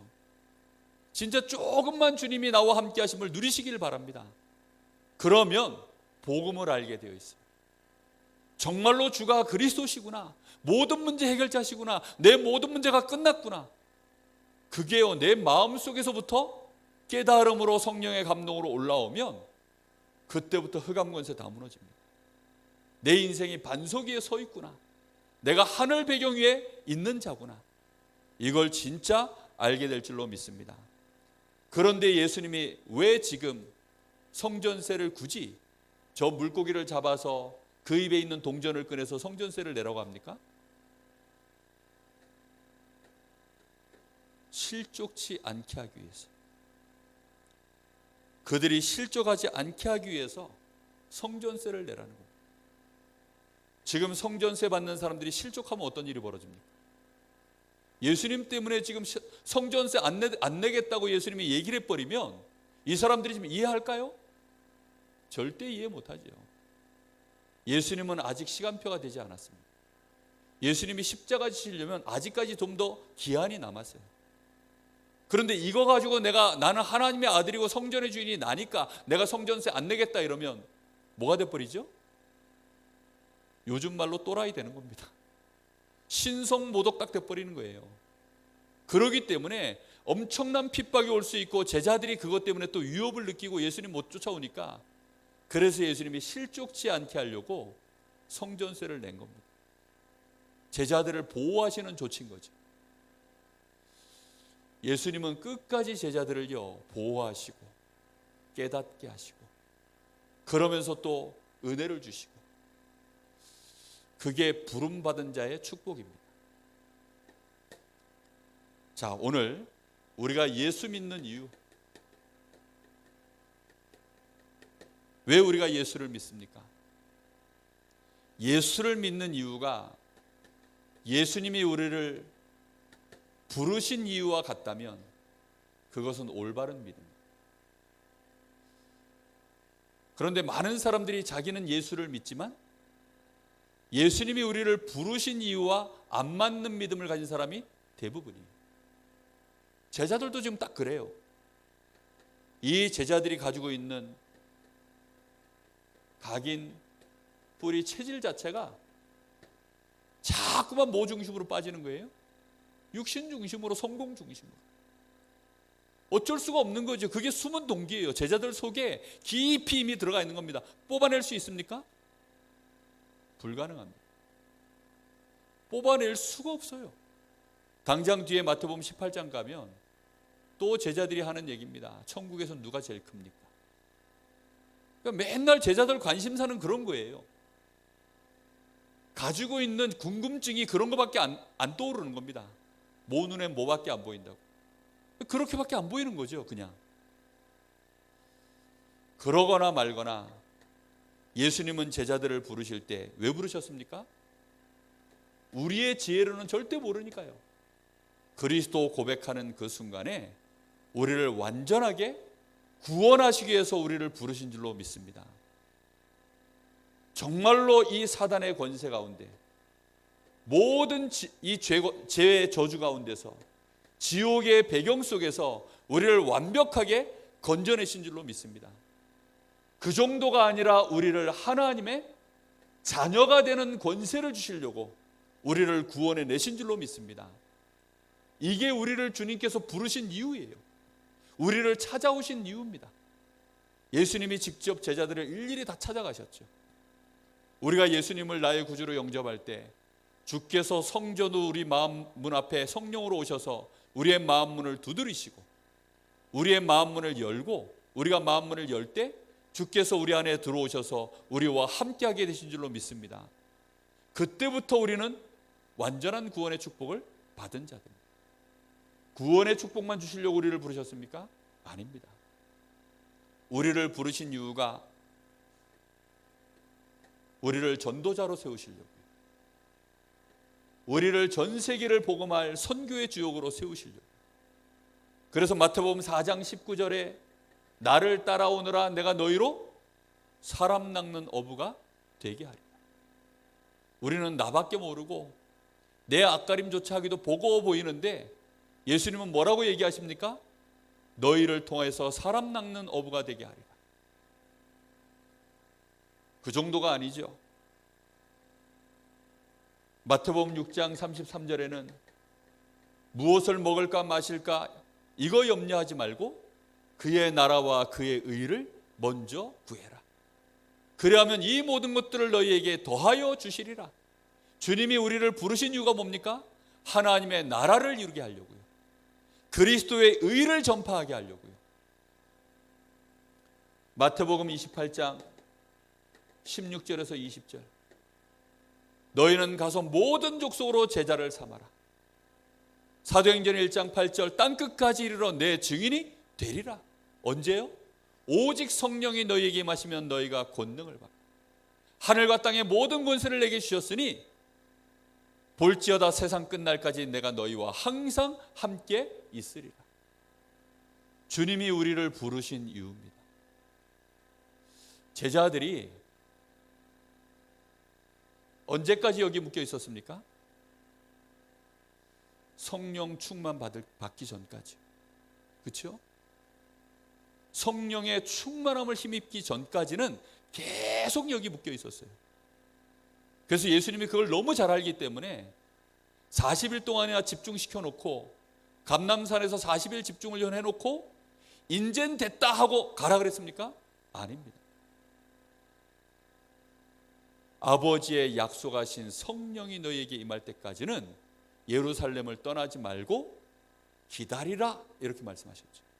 진짜 조금만 주님이 나와 함께 하심을 누리시길 바랍니다. 그러면 복음을 알게 되어 있어요. 정말로 주가 그리스도시구나. 모든 문제 해결자시구나. 내 모든 문제가 끝났구나. 그게요, 내 마음속에서부터 깨달음으로 성령의 감동으로 올라오면 그때부터 흑암권세 다 무너집니다. 내 인생이 반석 위에 서 있구나. 내가 하늘 배경 위에 있는 자구나. 이걸 진짜 알게 될 줄로 믿습니다. 그런데 예수님이 왜 지금 성전세를 굳이 저 물고기를 잡아서 그 입에 있는 동전을 꺼내서 성전세를 내라고 합니까? 실족치 않게 하기 위해서. 그들이 실족하지 않게 하기 위해서 성전세를 내라는 겁니다. 지금 성전세 받는 사람들이 실족하면 어떤 일이 벌어집니까? 예수님 때문에 지금 성전세 안 내겠다고 예수님이 얘기를 해버리면 이 사람들이 지금 이해할까요? 절대 이해 못하죠. 예수님은 아직 시간표가 되지 않았습니다. 예수님이 십자가 지시려면 아직까지 좀 더 기한이 남았어요. 그런데 이거 가지고 나는 하나님의 아들이고 성전의 주인이 나니까 내가 성전세 안 내겠다 이러면 뭐가 돼버리죠? 요즘 말로 또라이 되는 겁니다. 신성모독 돼버리는 거예요. 그러기 때문에 엄청난 핍박이 올 수 있고 제자들이 그것 때문에 또 위협을 느끼고 예수님 못 쫓아오니까 그래서 예수님이 실족치 않게 하려고 성전세를 낸 겁니다. 제자들을 보호하시는 조치인 거죠. 예수님은 끝까지 제자들을요 보호하시고 깨닫게 하시고 그러면서 또 은혜를 주시고 그게 부름받은 자의 축복입니다. 자, 오늘 우리가 예수 믿는 이유, 왜 우리가 예수를 믿습니까? 예수를 믿는 이유가 예수님이 우리를 부르신 이유와 같다면 그것은 올바른 믿음입니다. 그런데 많은 사람들이 자기는 예수를 믿지만 예수님이 우리를 부르신 이유와 안 맞는 믿음을 가진 사람이 대부분이에요. 제자들도 지금 딱 그래요. 이 제자들이 가지고 있는 각인, 뿌리, 체질 자체가 자꾸만 뭐 중심으로 빠지는 거예요? 육신 중심으로, 성공 중심으로. 어쩔 수가 없는 거죠. 그게 숨은 동기예요. 제자들 속에 깊이 이미 들어가 있는 겁니다. 뽑아낼 수 있습니까? 불가능합니다. 뽑아낼 수가 없어요. 당장 뒤에 마태복음 18장 가면 또 제자들이 하는 얘기입니다. 천국에서 누가 제일 큽니까? 그러니까 맨날 제자들 관심사는 그런 거예요. 가지고 있는 궁금증이 그런 거밖에 안 떠오르는 겁니다. 모 눈에 뭐밖에 안 보인다고. 그렇게밖에 안 보이는 거죠, 그냥. 그러거나 말거나 예수님은 제자들을 부르실 때 왜 부르셨습니까? 우리의 지혜로는 절대 모르니까요. 그리스도 고백하는 그 순간에 우리를 완전하게 구원하시기 위해서 우리를 부르신 줄로 믿습니다. 정말로 이 사단의 권세 가운데, 모든 이 죄의 저주 가운데서, 지옥의 배경 속에서 우리를 완벽하게 건져내신 줄로 믿습니다. 그 정도가 아니라 우리를 하나님의 자녀가 되는 권세를 주시려고 우리를 구원해 내신 줄로 믿습니다. 이게 우리를 주님께서 부르신 이유예요. 우리를 찾아오신 이유입니다. 예수님이 직접 제자들을 일일이 다 찾아가셨죠. 우리가 예수님을 나의 구주로 영접할 때 주께서 성전으로 우리 마음 문 앞에 성령으로 오셔서 우리의 마음 문을 두드리시고 우리의 마음 문을 열고, 우리가 마음 문을 열 때 주께서 우리 안에 들어오셔서 우리와 함께하게 되신 줄로 믿습니다. 그때부터 우리는 완전한 구원의 축복을 받은 자들입니다. 구원의 축복만 주시려고 우리를 부르셨습니까? 아닙니다. 우리를 부르신 이유가 우리를 전도자로 세우시려고, 우리를 전 세계를 복음할 선교의 주역으로 세우시려고. 그래서 마태복음 4장 19절에 나를 따라오느라 내가 너희로 사람 낚는 어부가 되게 하리라. 우리는 나밖에 모르고 내 앞가림조차 하기도 버거워 보이는데 예수님은 뭐라고 얘기하십니까? 너희를 통해서 사람 낚는 어부가 되게 하리라. 그 정도가 아니죠. 마태복음 6장 33절에는 무엇을 먹을까 마실까 이거 염려하지 말고 그의 나라와 그의 의를 먼저 구해라. 그리하면 이 모든 것들을 너희에게 더하여 주시리라. 주님이 우리를 부르신 이유가 뭡니까? 하나님의 나라를 이루게 하려고요. 그리스도의 의를 전파하게 하려고요. 마태복음 28장 16절에서 20절. 너희는 가서 모든 족속으로 제자를 삼아라. 사도행전 1장 8절. 땅끝까지 이르러 내 증인이 되리라. 언제요? 오직 성령이 너희에게 임하시면 너희가 권능을 받고 하늘과 땅의 모든 권세를 내게 주셨으니 볼지어다 세상 끝날까지 내가 너희와 항상 함께 있으리라. 주님이 우리를 부르신 이유입니다. 제자들이 언제까지 여기 묶여 있었습니까? 성령 충만 받기 전까지. 그렇죠? 성령의 충만함을 힘입기 전까지는 계속 여기 묶여 있었어요. 그래서 예수님이 그걸 너무 잘 알기 때문에 40일 동안이나 집중시켜 놓고 감람산에서 40일 집중을 해놓고 인젠 됐다 하고 가라 그랬습니까? 아닙니다. 아버지의 약속하신 성령이 너희에게 임할 때까지는 예루살렘을 떠나지 말고 기다리라 이렇게 말씀하셨죠.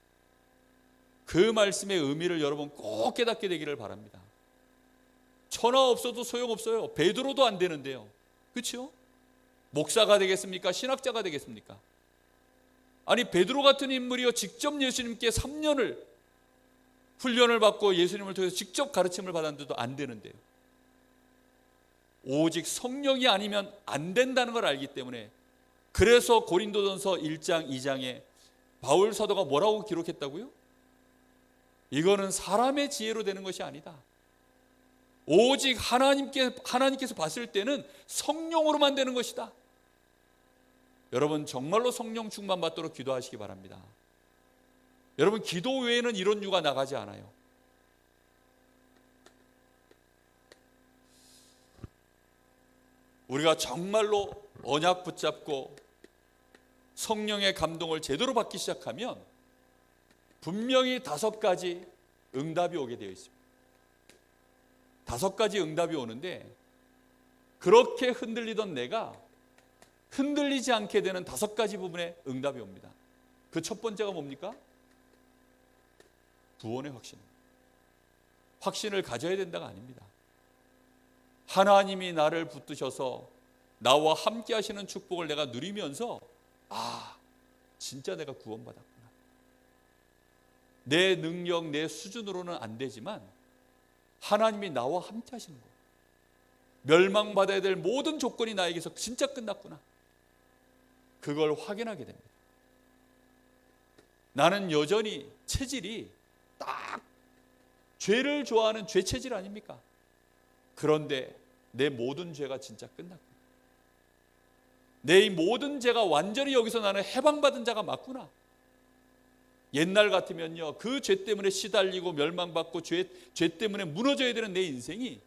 그 말씀의 의미를 여러분 꼭 깨닫게 되기를 바랍니다. 천하 없어도 소용없어요. 베드로도 안 되는데요. 그렇죠? 목사가 되겠습니까? 신학자가 되겠습니까? 아니 베드로 같은 인물이요 직접 예수님께 3년을 훈련을 받고 예수님을 통해서 직접 가르침을 받았는데도 안 되는데요. 오직 성령이 아니면 안 된다는 걸 알기 때문에, 그래서 고린도전서 1장 2장에 바울 사도가 뭐라고 기록했다고요? 이거는 사람의 지혜로 되는 것이 아니다. 오직 하나님께서 봤을 때는 성령으로만 되는 것이다. 여러분 정말로 성령 충만 받도록 기도하시기 바랍니다. 여러분 기도 외에는 이런 유가 나가지 않아요. 우리가 정말로 언약 붙잡고 성령의 감동을 제대로 받기 시작하면 분명히 5가지 응답이 오게 되어 있습니다. 5가지 응답이 오는데, 그렇게 흔들리던 내가 흔들리지 않게 되는 5가지 부분에 응답이 옵니다. 그 첫 번째가 뭡니까? 구원의 확신. 확신을 가져야 된다가 아닙니다. 하나님이 나를 붙드셔서 나와 함께 하시는 축복을 내가 누리면서, 아, 진짜 내가 구원받았구나. 내 능력, 내 수준으로는 안 되지만 하나님이 나와 함께 하시는 거예요. 멸망받아야 될 모든 조건이 나에게서 진짜 끝났구나. 그걸 확인하게 됩니다. 나는 여전히 체질이 딱 죄를 좋아하는 죄 체질 아닙니까? 그런데 내 모든 죄가 진짜 끝났구나. 내 이 모든 죄가 완전히 여기서 나는 해방받은 자가 맞구나. 옛날 같으면요, 그 죄 때문에 시달리고 멸망받고 죄 때문에 무너져야 되는 내 인생이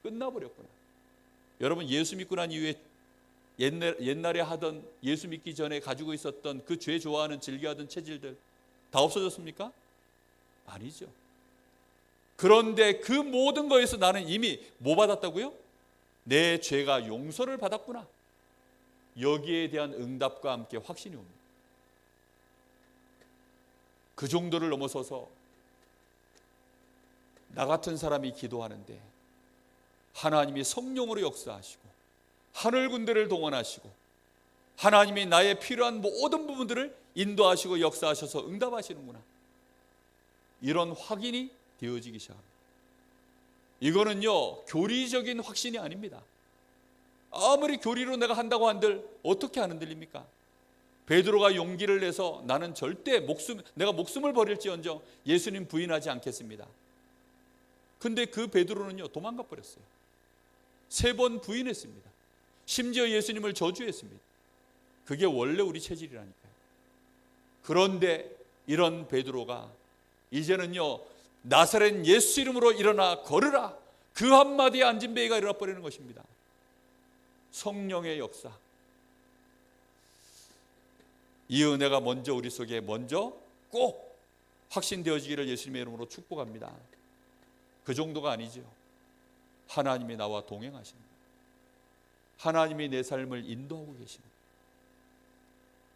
끝나버렸구나. 여러분 예수 믿고 난 이후에 옛날에 하던, 예수 믿기 전에 가지고 있었던 그 죄 좋아하는 즐겨하던 체질들 다 없어졌습니까? 아니죠. 그런데 그 모든 거에서 나는 이미 뭐 받았다고요? 내 죄가 용서를 받았구나. 여기에 대한 응답과 함께 확신이 옵니다. 그 정도를 넘어서서 나 같은 사람이 기도하는데 하나님이 성령으로 역사하시고 하늘 군대를 동원하시고 하나님이 나의 필요한 모든 부분들을 인도하시고 역사하셔서 응답하시는구나. 이런 확인이 되어지기 시작합니다. 이거는요 교리적인 확신이 아닙니다. 아무리 교리로 내가 한다고 한들 어떻게 안 흔들립니까? 베드로가 용기를 내서 나는 절대 내가 목숨을 버릴지언정 예수님 부인하지 않겠습니다. 근데 그 베드로는요 도망가 버렸어요. 3번 부인했습니다. 심지어 예수님을 저주했습니다. 그게 원래 우리 체질이라니까요. 그런데 이런 베드로가 이제는요 나사렛 예수 이름으로 일어나 걸으라, 그 한마디에 앉은 베이가 일어나 버리는 것입니다. 성령의 역사, 이 은혜가 먼저 우리 속에 먼저 꼭 확신되어지기를 예수님의 이름으로 축복합니다. 그 정도가 아니죠. 하나님이 나와 동행하십니다. 하나님이 내 삶을 인도하고 계십니다.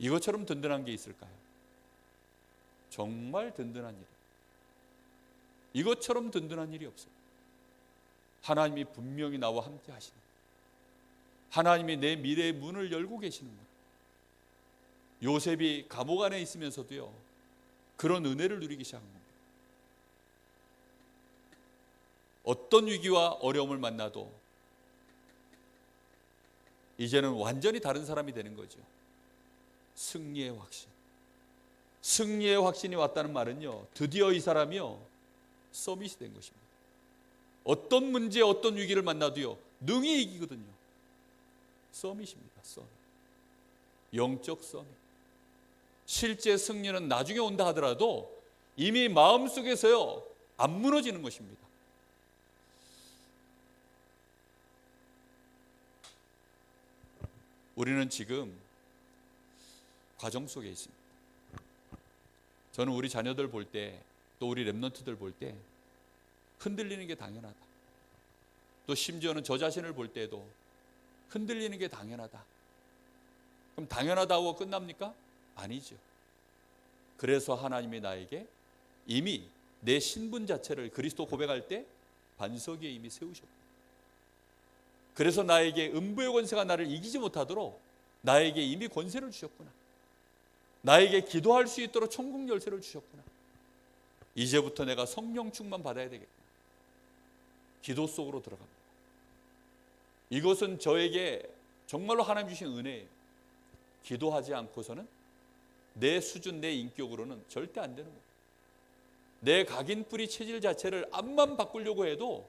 이것처럼 든든한 게 있을까요? 정말 든든한 일. 이것처럼 든든한 일이 없어요. 하나님이 분명히 나와 함께 하시는, 하나님이 내 미래의 문을 열고 계시는 거예요. 요셉이 감옥 안에 있으면서도요 그런 은혜를 누리기 시작한 겁니다. 어떤 위기와 어려움을 만나도 이제는 완전히 다른 사람이 되는 거죠. 승리의 확신. 승리의 확신이 왔다는 말은요 드디어 이 사람이요 서밋이 된 것입니다. 어떤 문제, 어떤 위기를 만나도요 능히 이기거든요. 서밋입니다. 서밋. 영적 서밋. 실제 승리는 나중에 온다 하더라도 이미 마음속에서요 안 무너지는 것입니다. 우리는 지금 과정 속에 있습니다. 저는 우리 자녀들 볼 때, 또 우리 랩런트들 볼 때 흔들리는 게 당연하다. 또 심지어는 저 자신을 볼 때도 흔들리는 게 당연하다. 그럼 당연하다고 끝납니까? 아니죠. 그래서 하나님이 나에게 이미 내 신분 자체를 그리스도 고백할 때 반석 위에 이미 세우셨고, 그래서 나에게 음부의 권세가 나를 이기지 못하도록 나에게 이미 권세를 주셨구나. 나에게 기도할 수 있도록 천국 열쇠를 주셨구나. 이제부터 내가 성령 충만 받아야 되겠구나. 기도 속으로 들어갑니다. 이것은 저에게 정말로 하나님 주신 은혜예요. 기도하지 않고서는 내 수준, 내 인격으로는 절대 안 되는 거예요. 내 각인뿌리 체질 자체를 앞만 바꾸려고 해도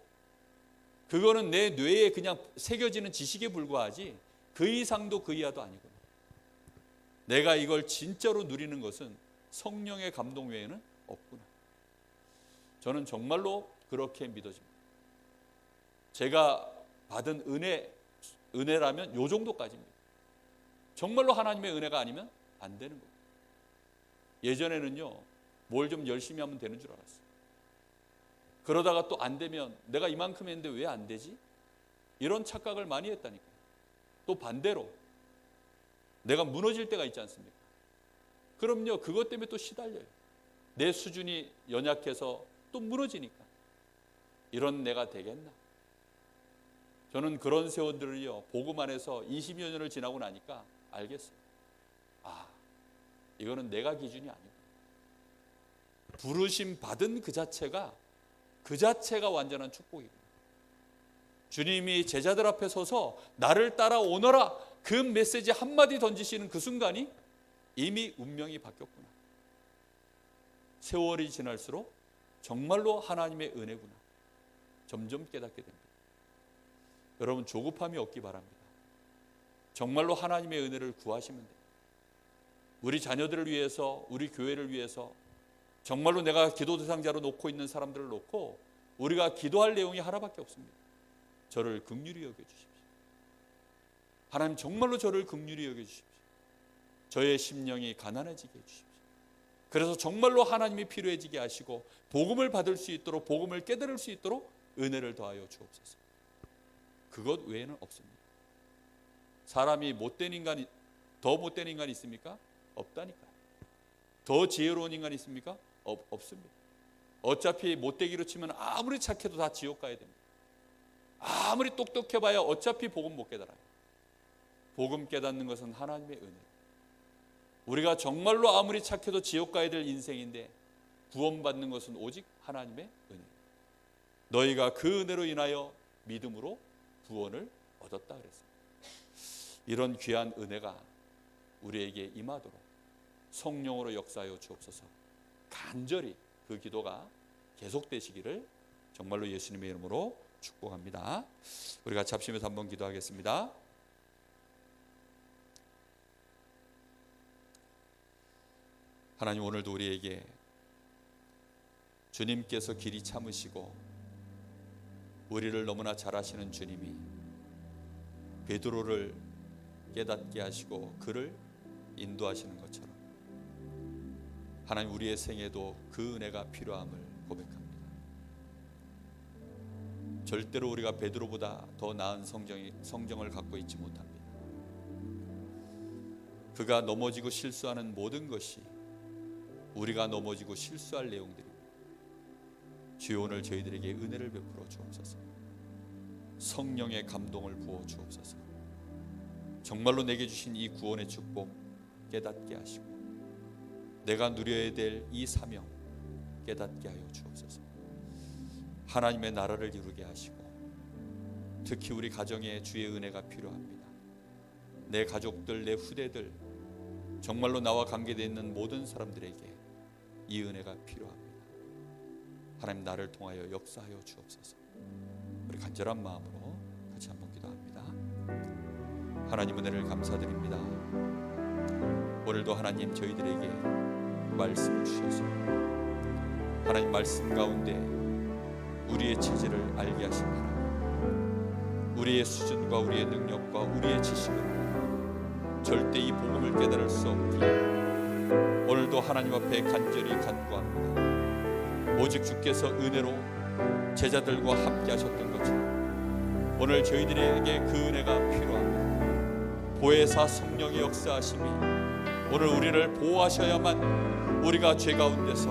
그거는 내 뇌에 그냥 새겨지는 지식에 불과하지 그 이상도 그 이하도 아니구나. 내가 이걸 진짜로 누리는 것은 성령의 감동 외에는 없구나. 저는 정말로 그렇게 믿어집니다. 제가 받은 은혜라면 요 정도까지입니다. 정말로 하나님의 은혜가 아니면 안 되는 거예요. 예전에는요, 뭘 좀 열심히 하면 되는 줄 알았어요. 그러다가 또 안 되면 내가 이만큼 했는데 왜 안 되지? 이런 착각을 많이 했다니까요. 또 반대로 내가 무너질 때가 있지 않습니까? 그럼요, 그것 때문에 또 시달려요. 내 수준이 연약해서 또 무너지니까. 이런 내가 되겠나? 저는 그런 세월들을요, 복음 안에서 20여 년을 지나고 나니까 알겠어요. 아, 이거는 내가 기준이 아니고 부르심 받은 그 자체가 완전한 축복이고, 주님이 제자들 앞에 서서 나를 따라오너라 그 메시지 한마디 던지시는 그 순간이 이미 운명이 바뀌었구나. 세월이 지날수록 정말로 하나님의 은혜구나 점점 깨닫게 됩니다. 여러분, 조급함이 없기 바랍니다. 정말로 하나님의 은혜를 구하시면 돼요. 우리 자녀들을 위해서, 우리 교회를 위해서, 정말로 내가 기도 대상자로 놓고 있는 사람들을 놓고 우리가 기도할 내용이 하나밖에 없습니다. 저를 긍휼히 여겨주십시오. 하나님, 정말로 저를 긍휼히 여겨주십시오. 저의 심령이 가난해지게 해주십시오. 그래서 정말로 하나님이 필요해지게 하시고 복음을 받을 수 있도록, 복음을 깨달을 수 있도록 은혜를 더하여 주옵소서. 그것 외에는 없습니다. 사람이 못된 인간이, 더 못된 인간이 있습니까? 없다니까요. 더 지혜로운 인간이 있습니까? 없습니다. 어차피 못되기로 치면 아무리 착해도 다 지옥 가야 됩니다. 아무리 똑똑해봐야 어차피 복음 못 깨달아요. 복음 깨닫는 것은 하나님의 은혜. 우리가 정말로 아무리 착해도 지옥 가야 될 인생인데 구원받는 것은 오직 하나님의 은혜. 너희가 그 은혜로 인하여 믿음으로 구원을 얻었다 그랬습니다. 이런 귀한 은혜가 우리에게 임하도록 성령으로 역사하여 주옵소서. 간절히 그 기도가 계속되시기를 정말로 예수님의 이름으로 축복합니다. 우리가 잡심에서 한번 기도하겠습니다. 하나님, 오늘도 우리에게 주님께서 길이 참으시고 우리를 너무나 잘 아시는 주님이 베드로를 깨닫게 하시고 그를 인도하시는 것처럼 하나님, 우리의 생에도 그 은혜가 필요함을 고백합니다. 절대로 우리가 베드로보다 더 나은 성정을 갖고 있지 못합니다. 그가 넘어지고 실수하는 모든 것이 우리가 넘어지고 실수할 내용들입니다. 주여, 오늘 저희들에게 은혜를 베풀어 주옵소서. 성령의 감동을 부어 주옵소서. 정말로 내게 주신 이 구원의 축복 깨닫게 하시고 내가 누려야 될 이 사명 깨닫게 하여 주옵소서. 하나님의 나라를 이루게 하시고 특히 우리 가정에 주의 은혜가 필요합니다. 내 가족들, 내 후대들, 정말로 나와 관계되어 있는 모든 사람들에게 이 은혜가 필요합니다. 하나님, 나를 통하여 역사하여 주옵소서. 우리 간절한 마음으로 같이 한번 기도합니다. 하나님, 은혜를 감사드립니다. 오늘도 하나님, 저희들에게 말씀을 주셔서 하나님 말씀 가운데 우리의 체질을 알게 하신 하나님, 우리의 수준과 우리의 능력과 우리의 지식은 절대 이 복음을 깨달을 수 없기에 오늘도 하나님 앞에 간절히 간구합니다. 오직 주께서 은혜로 제자들과 함께 하셨던 것처럼 오늘 저희들에게 그 은혜가 필요합니다. 보혜사 성령의 역사하심이 오늘 우리를 보호하셔야만 우리가 죄 가운데서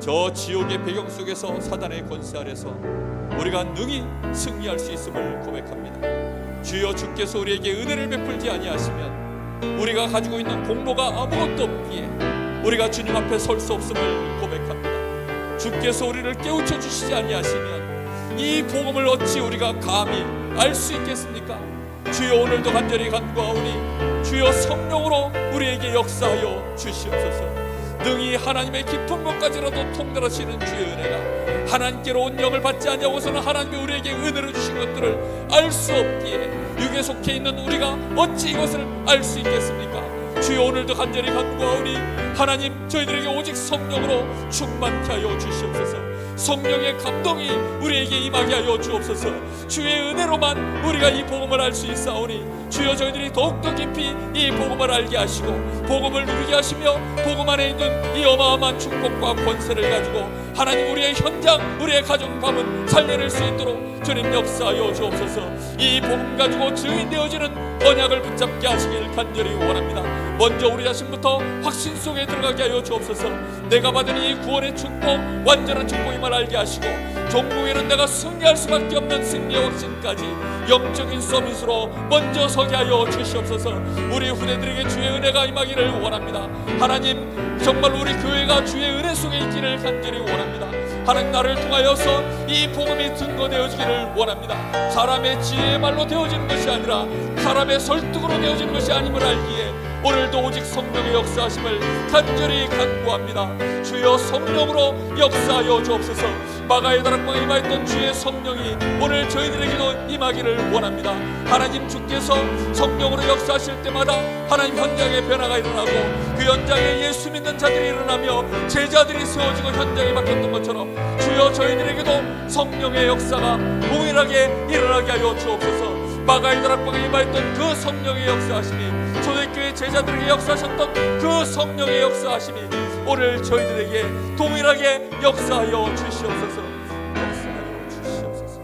저 지옥의 배경 속에서 사단의 권세 아래서 우리가 능히 승리할 수 있음을 고백합니다. 주여, 주께서 우리에게 은혜를 베풀지 아니하시면 우리가 가지고 있는 공로가 아무것도 없기에 우리가 주님 앞에 설 수 없음을 고백합니다. 주께서 우리를 깨우쳐 주시지 아니하시면 이 복음을 어찌 우리가 감히 알 수 있겠습니까? 주여, 오늘도 간절히 간구하오니 주여, 성령으로 우리에게 역사하여 주시옵소서. 능히 하나님의 깊은 것까지라도 통달하시는 주의 은혜가 하나님께로 온 영을 받지 아니하고서는 하나님이 우리에게 은혜를 주신 것들을 알 수 없기에 육에 속해 있는 우리가 어찌 이것을 알 수 있겠습니까? 주여, 오늘도 간절히 간구하오니 하나님, 저희들에게 오직 성령으로 충만케 하여 주시옵소서. 성령의 감동이 우리에게 임하게 하여 주옵소서. 주의 은혜로만 우리가 이 복음을 알 수 있사오니 주여, 저희들이 더욱더 깊이 이 복음을 알게 하시고 복음을 누리게 하시며 복음 안에 있는 이 어마어마한 축복과 권세를 가지고 하나님, 우리의 현장, 우리의 가정 가문 살려낼 수 있도록 주님 역사하여 주옵소서. 이 복음 가지고 증인되어지는 언약을 붙잡게 하시길 간절히 원합니다. 먼저 우리 자신부터 확신 속에 들어가게 하여 주옵소서. 내가 받은 이 구원의 축복, 완전한 축복임을 알게 하시고 종국에는 내가 승리할 수밖에 없는 승리의 확신까지 영적인 서밋으로 먼저 서게 하여 주시옵소서. 우리 후대들에게 주의 은혜가 임하기를 원합니다. 하나님, 정말 우리 교회가 주의 은혜 속에 있기를 간절히 원합니다. 하나님, 나를 통하여서 이 복음이 증거되어지기를 원합니다. 사람의 지혜의 말로 되어지는 것이 아니라 사람의 설득으로 되어지는 것이 아님을 알기에 오늘도 오직 성령의 역사하심을 간절히 간구합니다. 주여, 성령으로 역사하여 주옵소서. 마가의 다락방에 임하였던 주의 성령이 오늘 저희들에게도 임하기를 원합니다. 하나님, 주께서 성령으로 역사하실 때마다 하나님, 현장에 변화가 일어나고 그 현장에 예수 믿는 자들이 일어나며 제자들이 세워지고 현장이 바뀌었던 것처럼 주여, 저희들에게도 성령의 역사가 동일하게 일어나게 하여 주옵소서. 마가의 다락방에 임하였던 그 성령의 역사하심이, 초대교회 제자들에게 역사하셨던 그 성령의 역사하심이 오늘 저희들에게 동일하게 역사하여 주시옵소서. 역사하여 주시옵소서.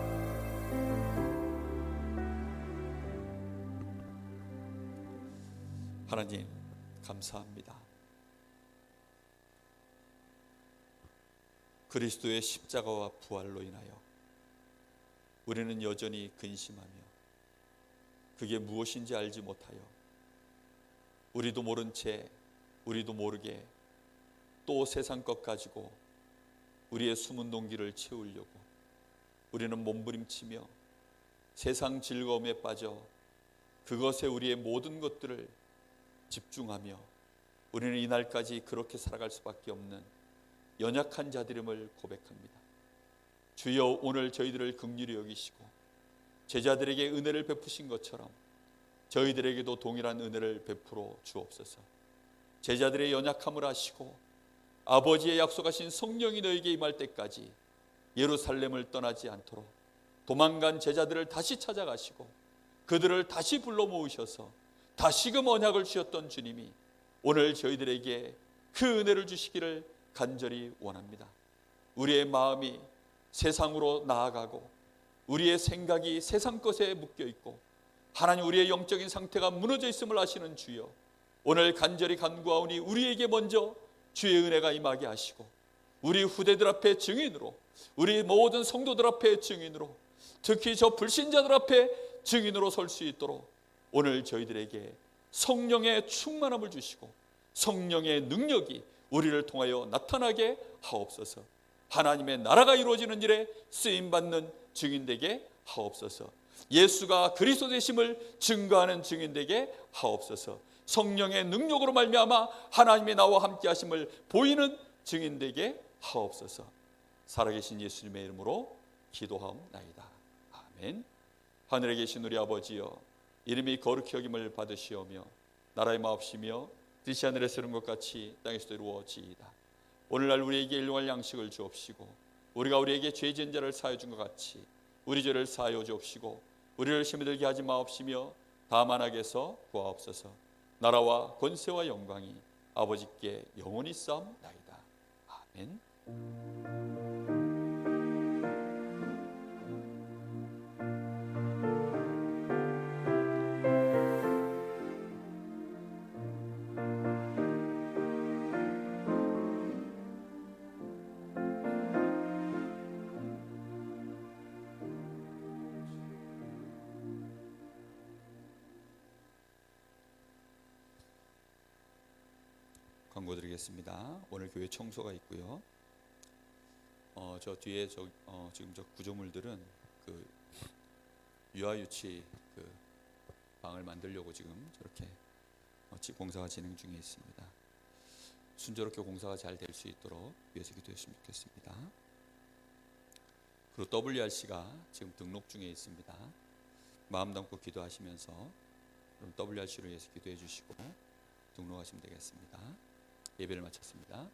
하나님, 감사합니다. 그리스도의 십자가와 부활로 인하여 우리는 여전히 근심하며 그게 무엇인지 알지 못하여 우리도 모른 채, 우리도 모르게 또 세상 것 가지고 우리의 숨은 동기를 채우려고 우리는 몸부림치며 세상 즐거움에 빠져 그것에 우리의 모든 것들을 집중하며 우리는 이날까지 그렇게 살아갈 수밖에 없는 연약한 자들임을 고백합니다. 주여, 오늘 저희들을 긍휼히 여기시고 제자들에게 은혜를 베푸신 것처럼 저희들에게도 동일한 은혜를 베풀어 주옵소서. 제자들의 연약함을 아시고 아버지의 약속하신 성령이 너에게 임할 때까지 예루살렘을 떠나지 않도록 도망간 제자들을 다시 찾아가시고 그들을 다시 불러 모으셔서 다시금 언약을 주셨던 주님이 오늘 저희들에게 그 은혜를 주시기를 간절히 원합니다. 우리의 마음이 세상으로 나아가고 우리의 생각이 세상 것에 묶여 있고 하나님, 우리의 영적인 상태가 무너져 있음을 아시는 주여, 오늘 간절히 간구하오니 우리에게 먼저 주의 은혜가 임하게 하시고 우리 후대들 앞에 증인으로, 우리 모든 성도들 앞에 증인으로, 특히 저 불신자들 앞에 증인으로 설 수 있도록 오늘 저희들에게 성령의 충만함을 주시고 성령의 능력이 우리를 통하여 나타나게 하옵소서. 하나님의 나라가 이루어지는 일에 쓰임받는 증인되게 하옵소서. 예수가 그리스도 되심을 증거하는 증인되게 하옵소서. 성령의 능력으로 말미암아 하나님의 나와 함께 하심을 보이는 증인되게 하옵소서. 살아계신 예수님의 이름으로 기도하옵나이다. 아멘. 하늘에 계신 우리 아버지여, 이름이 거룩히 여김을 받으시오며 나라의 마옵시며 뜻이 하늘에서 이룬 것 같이 땅에서도 이루어지이다. 오늘날 우리에게 일용할 양식을 주옵시고 우리가 우리에게 죄 지은 자를 사하여 준 것 같이 우리 죄를 사하여 주옵시고 우리를 시험에 들게 하지 마옵시며 다만 악에서 구하옵소서. 나라와 권세와 영광이 아버지께 영원히 싸움나이다. 아멘. 권고드리겠습니다. 오늘 교회 청소가 있고요. 저 뒤에 지금 저 구조물들은 그 유아유치 그 방을 만들려고 지금 저렇게 공사가 진행 중에 있습니다. 순조롭게 공사가 잘 될 수 있도록 위해서 기도했으면 좋겠습니다. 그리고 WRC가 지금 등록 중에 있습니다. 마음 담고 기도하시면서 그럼 WRC로 위해서 기도해 주시고 등록하시면 되겠습니다. 예배를 마쳤습니다.